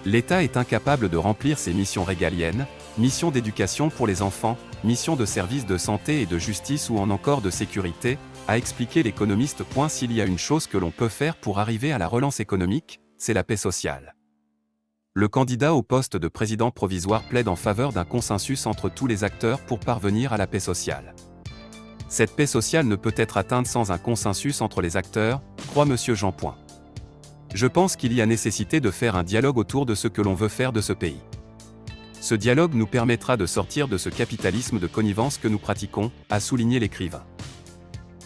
L'État est incapable de remplir ses missions régaliennes, missions d'éducation pour les enfants, missions de services de santé et de justice ou encore de sécurité, a expliqué l'économiste. S'il y a une chose que l'on peut faire pour arriver à la relance économique, c'est la paix sociale. Le candidat au poste de président provisoire plaide en faveur d'un consensus entre tous les acteurs pour parvenir à la paix sociale. Cette paix sociale ne peut être atteinte sans un consensus entre les acteurs, croit M. Jean. Je pense qu'il y a nécessité de faire un dialogue autour de ce que l'on veut faire de ce pays. Ce dialogue nous permettra de sortir de ce capitalisme de connivence que nous pratiquons, a souligné l'écrivain.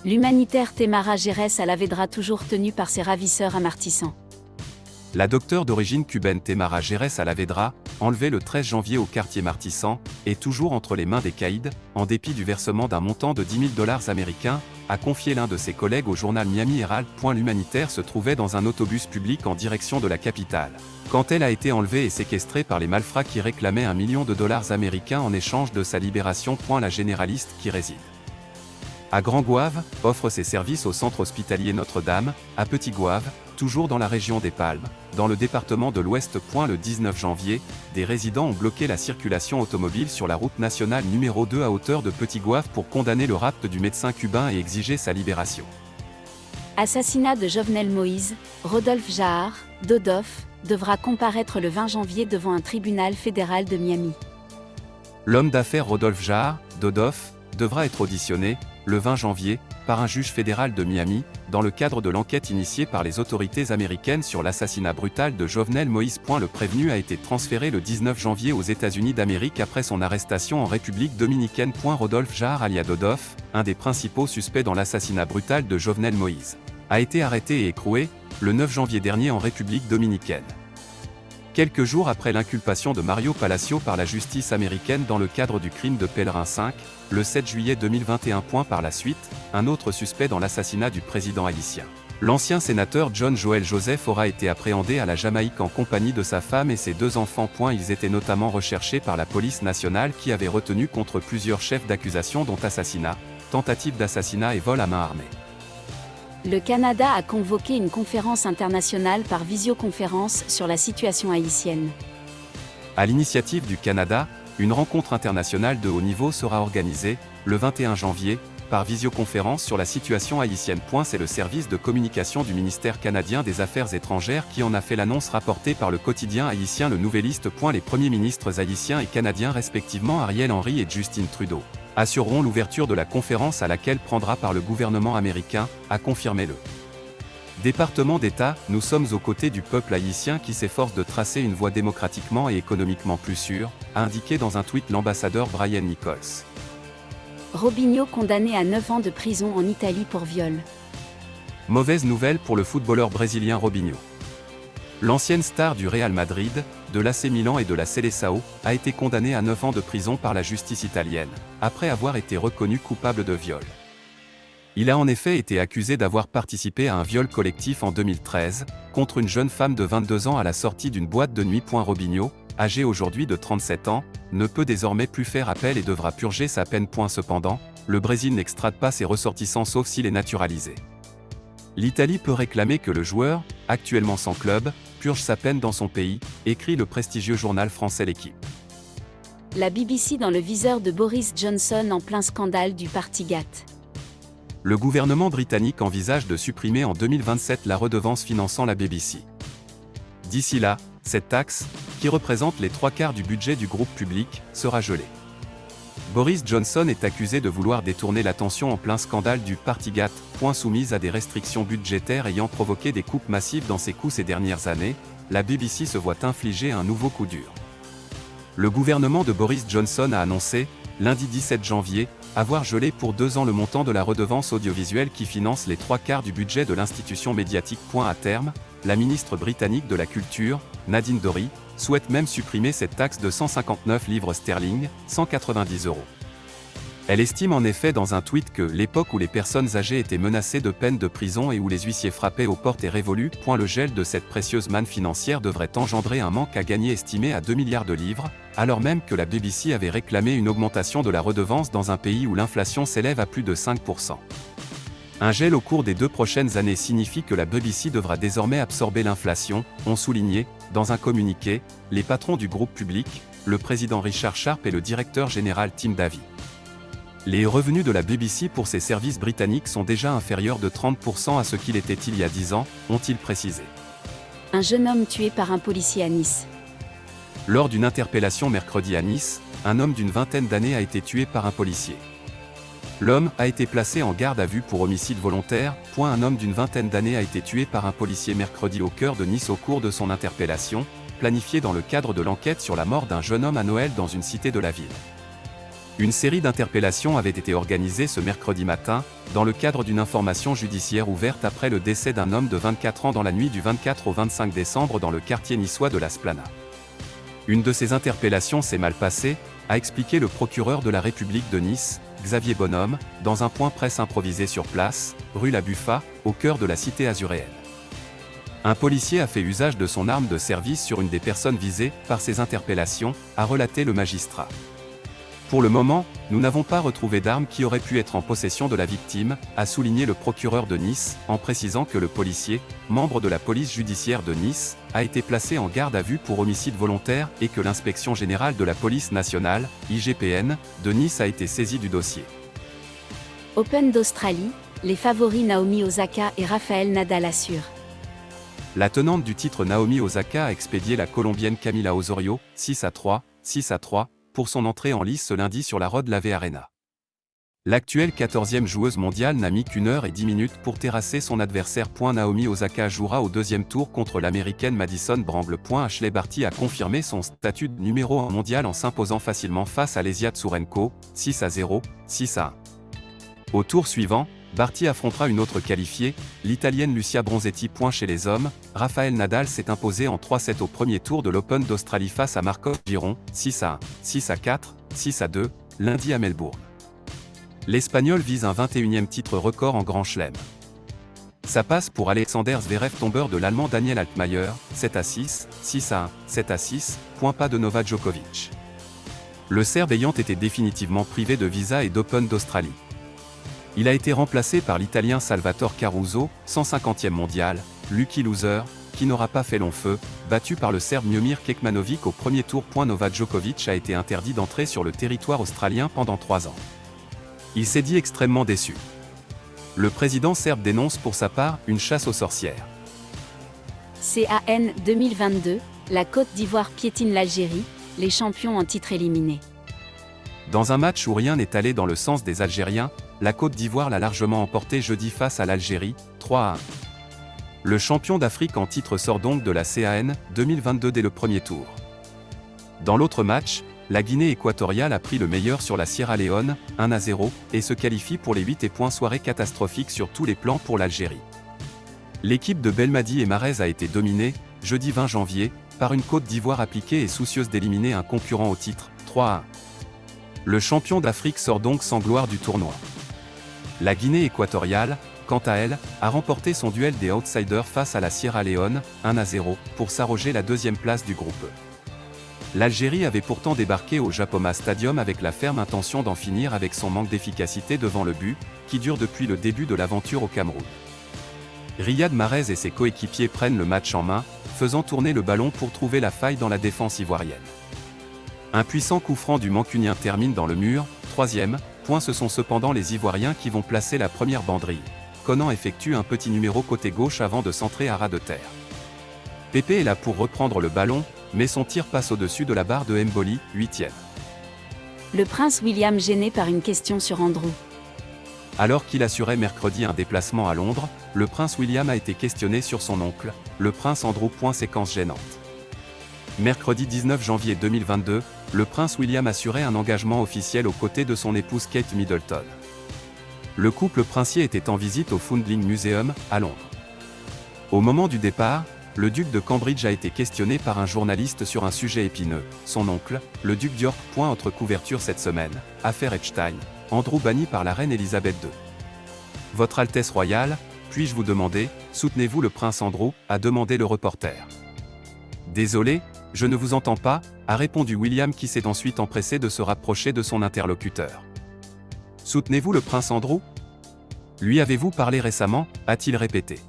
L'humanitaire Temara Gérès Alavedra toujours tenu par ses ravisseurs amartissants. La docteure d'origine cubaine Temara Gérès Alavedra, enlevée le 13 janvier au quartier Martissan, est toujours entre les mains des caïds, en dépit du versement d'un montant de $10 000 américains, a confié l'un de ses collègues au journal Miami Herald. L'humanitaire se trouvait dans un autobus public en direction de la capitale, quand elle a été enlevée et séquestrée par les malfrats qui réclamaient $1 million américains en échange de sa libération. La généraliste qui réside à Grand Goâve, offre ses services au centre hospitalier Notre-Dame, à Petit Goâve, toujours dans la région des Palmes, dans le département de l'Ouest. Le 19 janvier, des résidents ont bloqué la circulation automobile sur la route nationale numéro 2 à hauteur de Petit Goâve pour condamner le rapt du médecin cubain et exiger sa libération. Assassinat de Jovenel Moïse, Rodolphe Jahar, Dodoff, devra comparaître le 20 janvier devant un tribunal fédéral de Miami. L'homme d'affaires Rodolphe Jahar, Dodoff, devra être auditionné, le 20 janvier, par un juge fédéral de Miami, dans le cadre de l'enquête initiée par les autorités américaines sur l'assassinat brutal de Jovenel Moïse. Le prévenu a été transféré le 19 janvier aux États-Unis d'Amérique après son arrestation en République dominicaine. Rodolphe Jahar alias Dodoff, un des principaux suspects dans l'assassinat brutal de Jovenel Moïse, a été arrêté et écroué, le 9 janvier dernier en République dominicaine. Quelques jours après l'inculpation de Mario Palacio par la justice américaine dans le cadre du crime de Pèlerin 5, le 7 juillet 2021. Par la suite, un autre suspect dans l'assassinat du président haïtien. L'ancien sénateur John Joel Joseph aura été appréhendé à la Jamaïque en compagnie de sa femme et ses 2 enfants. Ils étaient notamment recherchés par la police nationale qui avait retenu contre plusieurs chefs d'accusation dont assassinat, tentative d'assassinat et vol à main armée. Le Canada a convoqué une conférence internationale par visioconférence sur la situation haïtienne. À l'initiative du Canada, une rencontre internationale de haut niveau sera organisée, le 21 janvier, par visioconférence sur la situation haïtienne. C'est le service de communication du ministère canadien des Affaires étrangères qui en a fait l'annonce rapportée par le quotidien haïtien Le Nouvelliste. Les premiers ministres haïtiens et canadiens respectivement Ariel Henry et Justin Trudeau assureront l'ouverture de la conférence à laquelle prendra part le gouvernement américain, a confirmé le département d'État. Nous sommes aux côtés du peuple haïtien qui s'efforce de tracer une voie démocratiquement et économiquement plus sûre, a indiqué dans un tweet l'ambassadeur Brian Nichols. Robinho condamné à 9 ans de prison en Italie pour viol. Mauvaise nouvelle pour le footballeur brésilien Robinho. L'ancienne star du Real Madrid, de l'AC Milan et de la Seleção, a été condamné à 9 ans de prison par la justice italienne, après avoir été reconnu coupable de viol. Il a en effet été accusé d'avoir participé à un viol collectif en 2013, contre une jeune femme de 22 ans à la sortie d'une boîte de nuit. Robinho, âgé aujourd'hui de 37 ans, ne peut désormais plus faire appel et devra purger sa peine. Cependant, le Brésil n'extrade pas ses ressortissants sauf s'il est naturalisé. L'Italie peut réclamer que le joueur, actuellement sans club, purge sa peine dans son pays, écrit le prestigieux journal français L'Équipe. La BBC dans le viseur de Boris Johnson en plein scandale du Partygate. Le gouvernement britannique envisage de supprimer en 2027 la redevance finançant la BBC. D'ici là, cette taxe, qui représente les 3/4 du budget du groupe public, sera gelée. Boris Johnson est accusé de vouloir détourner l'attention en plein scandale du Partygate, soumise à des restrictions budgétaires ayant provoqué des coupes massives dans ses coûts ces dernières années. La BBC se voit infliger un nouveau coup dur. Le gouvernement de Boris Johnson a annoncé, lundi 17 janvier, avoir gelé pour 2 ans le montant de la redevance audiovisuelle qui finance les 3/4 du budget de l'institution médiatique. À terme, la ministre britannique de la Culture, Nadine Dorries, souhaite même supprimer cette taxe de 159 livres sterling, 190 €. Elle estime en effet dans un tweet que l'époque où les personnes âgées étaient menacées de peine de prison et où les huissiers frappaient aux portes est révolue. Le gel de cette précieuse manne financière devrait engendrer un manque à gagner estimé à 2 milliards de livres, alors même que la BBC avait réclamé une augmentation de la redevance dans un pays où l'inflation s'élève à plus de 5%. Un gel au cours des 2 prochaines années signifie que la BBC devra désormais absorber l'inflation, ont souligné, dans un communiqué, les patrons du groupe public, le président Richard Sharp et le directeur général Tim Davie. Les revenus de la BBC pour ses services britanniques sont déjà inférieurs de 30% à ce qu'il était il y a 10 ans, ont-ils précisé. Un jeune homme tué par un policier à Nice. Lors d'une interpellation mercredi à Nice, un homme d'une vingtaine d'années a été tué par un policier. L'homme a été placé en garde à vue pour homicide volontaire. Un homme d'une vingtaine d'années a été tué par un policier mercredi au cœur de Nice au cours de son interpellation, planifiée dans le cadre de l'enquête sur la mort d'un jeune homme à Noël dans une cité de la ville. Une série d'interpellations avait été organisée ce mercredi matin, dans le cadre d'une information judiciaire ouverte après le décès d'un homme de 24 ans dans la nuit du 24 au 25 décembre dans le quartier niçois de l'Asplana. Une de ces interpellations s'est mal passée, a expliqué le procureur de la République de Nice, Xavier Bonhomme, dans un point presse improvisé sur place, rue La Buffa, au cœur de la cité azuréenne. Un policier a fait usage de son arme de service sur une des personnes visées par ces interpellations, a relaté le magistrat. Pour le moment, nous n'avons pas retrouvé d'armes qui auraient pu être en possession de la victime, a souligné le procureur de Nice, en précisant que le policier, membre de la police judiciaire de Nice, a été placé en garde à vue pour homicide volontaire et que l'inspection générale de la police nationale, IGPN, de Nice a été saisie du dossier. Open d'Australie, les favoris Naomi Osaka et Rafael Nadal assurent. La tenante du titre Naomi Osaka a expédié la Colombienne Camila Osorio, 6-3, 6-3, pour son entrée en lice ce lundi sur la Rod Laver Arena. L'actuelle 14e joueuse mondiale n'a mis qu'1 heure et 10 minutes pour terrasser son adversaire. Naomi Osaka jouera au deuxième tour contre l'américaine Madison Bramble. Ashley Barty a confirmé son statut de numéro 1 mondial en s'imposant facilement face à Lesia Tsurenko, 6-0, 6-1. Au tour suivant, Barty affrontera une autre qualifiée, l'Italienne Lucia Bronzetti. Chez les hommes, Rafael Nadal s'est imposé en 3-7 au premier tour de l'Open d'Australie face à Marco Giron, 6-1, 6-4, 6-2, lundi à Melbourne. L'Espagnol vise un 21e titre record en Grand Chelem. Ça passe pour Alexander Zverev, tombeur de l'Allemand Daniel Altmaier, 7-6, 6-1, 7-6, pas de Novak Djokovic. Le Serbe ayant été définitivement privé de visa et d'Open d'Australie. Il a été remplacé par l'Italien Salvatore Caruso, 150e mondial, lucky loser, qui n'aura pas fait long feu, battu par le Serbe Miomir Kekmanovic au premier tour. Novak Djokovic a été interdit d'entrer sur le territoire australien pendant 3 ans. Il s'est dit extrêmement déçu. Le président serbe dénonce pour sa part une chasse aux sorcières. CAN 2022, la Côte d'Ivoire piétine l'Algérie, les champions en titre éliminés. Dans un match où rien n'est allé dans le sens des Algériens, la Côte d'Ivoire l'a largement emporté jeudi face à l'Algérie, 3-1. Le champion d'Afrique en titre sort donc de la CAN 2022 dès le premier tour. Dans l'autre match, la Guinée équatoriale a pris le meilleur sur la Sierra Leone, 1-0, et se qualifie pour les 8 points. Soirée catastrophique sur tous les plans pour l'Algérie. L'équipe de Belmadi et Marez a été dominée, jeudi 20 janvier, par une Côte d'Ivoire appliquée et soucieuse d'éliminer un concurrent au titre, 3-1. Le champion d'Afrique sort donc sans gloire du tournoi. La Guinée équatoriale, quant à elle, a remporté son duel des outsiders face à la Sierra Leone, 1-0, pour s'arroger la 2e place du groupe E. L'Algérie avait pourtant débarqué au Japoma Stadium avec la ferme intention d'en finir avec son manque d'efficacité devant le but, qui dure depuis le début de l'aventure au Cameroun. Riyad Mahrez et ses coéquipiers prennent le match en main, faisant tourner le ballon pour trouver la faille dans la défense ivoirienne. Un puissant coup franc du Mancunien termine dans le mur, 3e, ce sont cependant les Ivoiriens qui vont placer la première banderille. Conan effectue un petit numéro côté gauche avant de centrer à ras de terre. Pépé est là pour reprendre le ballon, mais son tir passe au-dessus de la barre de Mboli, 8e. Le prince William gêné par une question sur Andrew. Alors qu'il assurait mercredi un déplacement à Londres, le prince William a été questionné sur son oncle, le prince Andrew. Séquence gênante. Mercredi 19 janvier 2022, le prince William assurait un engagement officiel aux côtés de son épouse Kate Middleton. Le couple princier était en visite au Foundling Museum, à Londres. Au moment du départ, le duc de Cambridge a été questionné par un journaliste sur un sujet épineux, son oncle, le duc d'York. Autre couverture cette semaine, affaire Epstein, Andrew banni par la reine Elisabeth II. Votre Altesse royale, puis-je vous demander, soutenez-vous le prince Andrew, a demandé le reporter. Désolé, je ne vous entends pas, a répondu William qui s'est ensuite empressé de se rapprocher de son interlocuteur. Soutenez-vous le prince Andrew ? Lui avez-vous parlé récemment, a-t-il répété.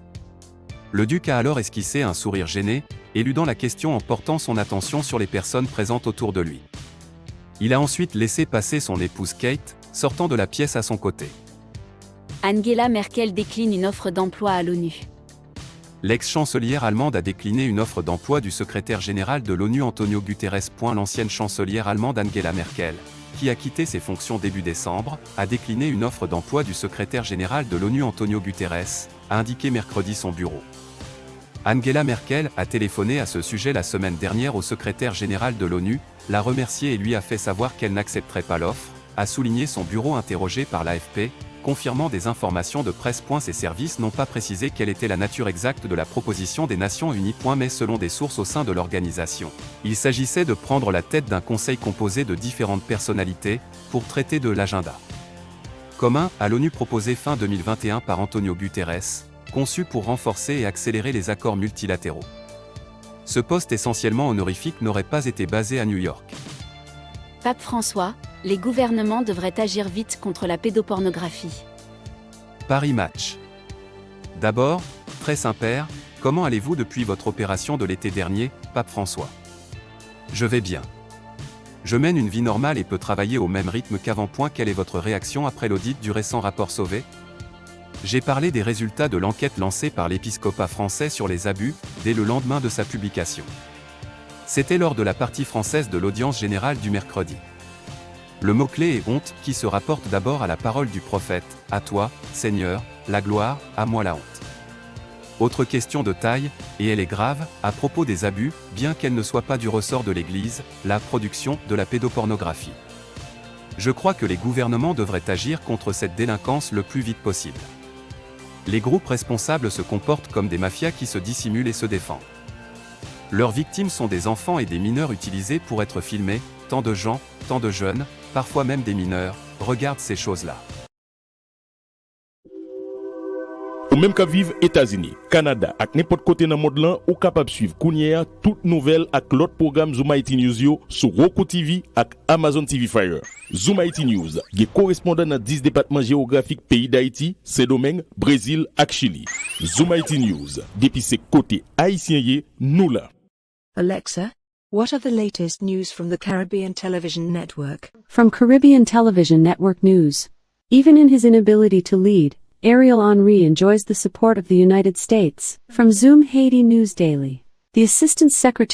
Le duc a alors esquissé un sourire gêné, éludant la question en portant son attention sur les personnes présentes autour de lui. Il a ensuite laissé passer son épouse Kate, sortant de la pièce à son côté. Angela Merkel décline une offre d'emploi à l'ONU. L'ex-chancelière allemande a décliné une offre d'emploi du secrétaire général de l'ONU Antonio Guterres. L'ancienne chancelière allemande Angela Merkel, qui a quitté ses fonctions début décembre, a décliné une offre d'emploi du secrétaire général de l'ONU Antonio Guterres, a indiqué mercredi son bureau. Angela Merkel a téléphoné à ce sujet la semaine dernière au secrétaire général de l'ONU, l'a remercié et lui a fait savoir qu'elle n'accepterait pas l'offre, a souligné son bureau interrogé par l'AFP, confirmant des informations de presse. Ses services n'ont pas précisé quelle était la nature exacte de la proposition des Nations Unies. Mais selon des sources au sein de l'organisation, il s'agissait de prendre la tête d'un conseil composé de différentes personnalités, pour traiter de l'agenda commun à l'ONU proposé fin 2021 par Antonio Guterres, conçu pour renforcer et accélérer les accords multilatéraux. Ce poste essentiellement honorifique n'aurait pas été basé à New York. Pape François, Les gouvernements devraient agir vite contre la pédopornographie. Paris Match. D'abord, très Saint-Père, comment allez-vous depuis votre opération de l'été dernier, Pape François? Je vais bien. Je mène une vie normale et peux travailler au même rythme qu'avant. Quelle est votre réaction après l'audit du récent rapport Sauvé? J'ai parlé des résultats de l'enquête lancée par l'épiscopat français sur les abus, dès le lendemain de sa publication. C'était lors de la partie française de l'audience générale du mercredi. Le mot-clé est honte, qui se rapporte d'abord à la parole du prophète, « À toi, Seigneur, la gloire, à moi la honte ». Autre question de taille, et elle est grave, à propos des abus, bien qu'elle ne soit pas du ressort de l'Église, la production de la pédopornographie. Je crois que les gouvernements devraient agir contre cette délinquance le plus vite possible. Les groupes responsables se comportent comme des mafias qui se dissimulent et se défendent. Leurs victimes sont des enfants et des mineurs utilisés pour être filmés, tant de gens, tant de jeunes, parfois même des mineurs, regardent ces choses-là. Ou même qu'à vivre États-Unis, Canada, ak n'importe côté dans le monde là, ou capable suivre Kounia toute nouvelle ak l'autre programme Zoom Haiti News yo sur Roku TV ak Amazon TV Fire. Zoom Haiti News, qui correspondant dans 10 départements géographiques pays d'Haïti, Saint-Domingue, Brésil ak Chili. Zoom Haiti News, depuis ses côtés haïtiens nous là. Alexa, what are the latest news from the Caribbean Television Network? From Caribbean Television Network News. Even in his inability to lead, Ariel Henry enjoys the support of the United States. From Zoom Haiti News Daily. The Assistant Secretary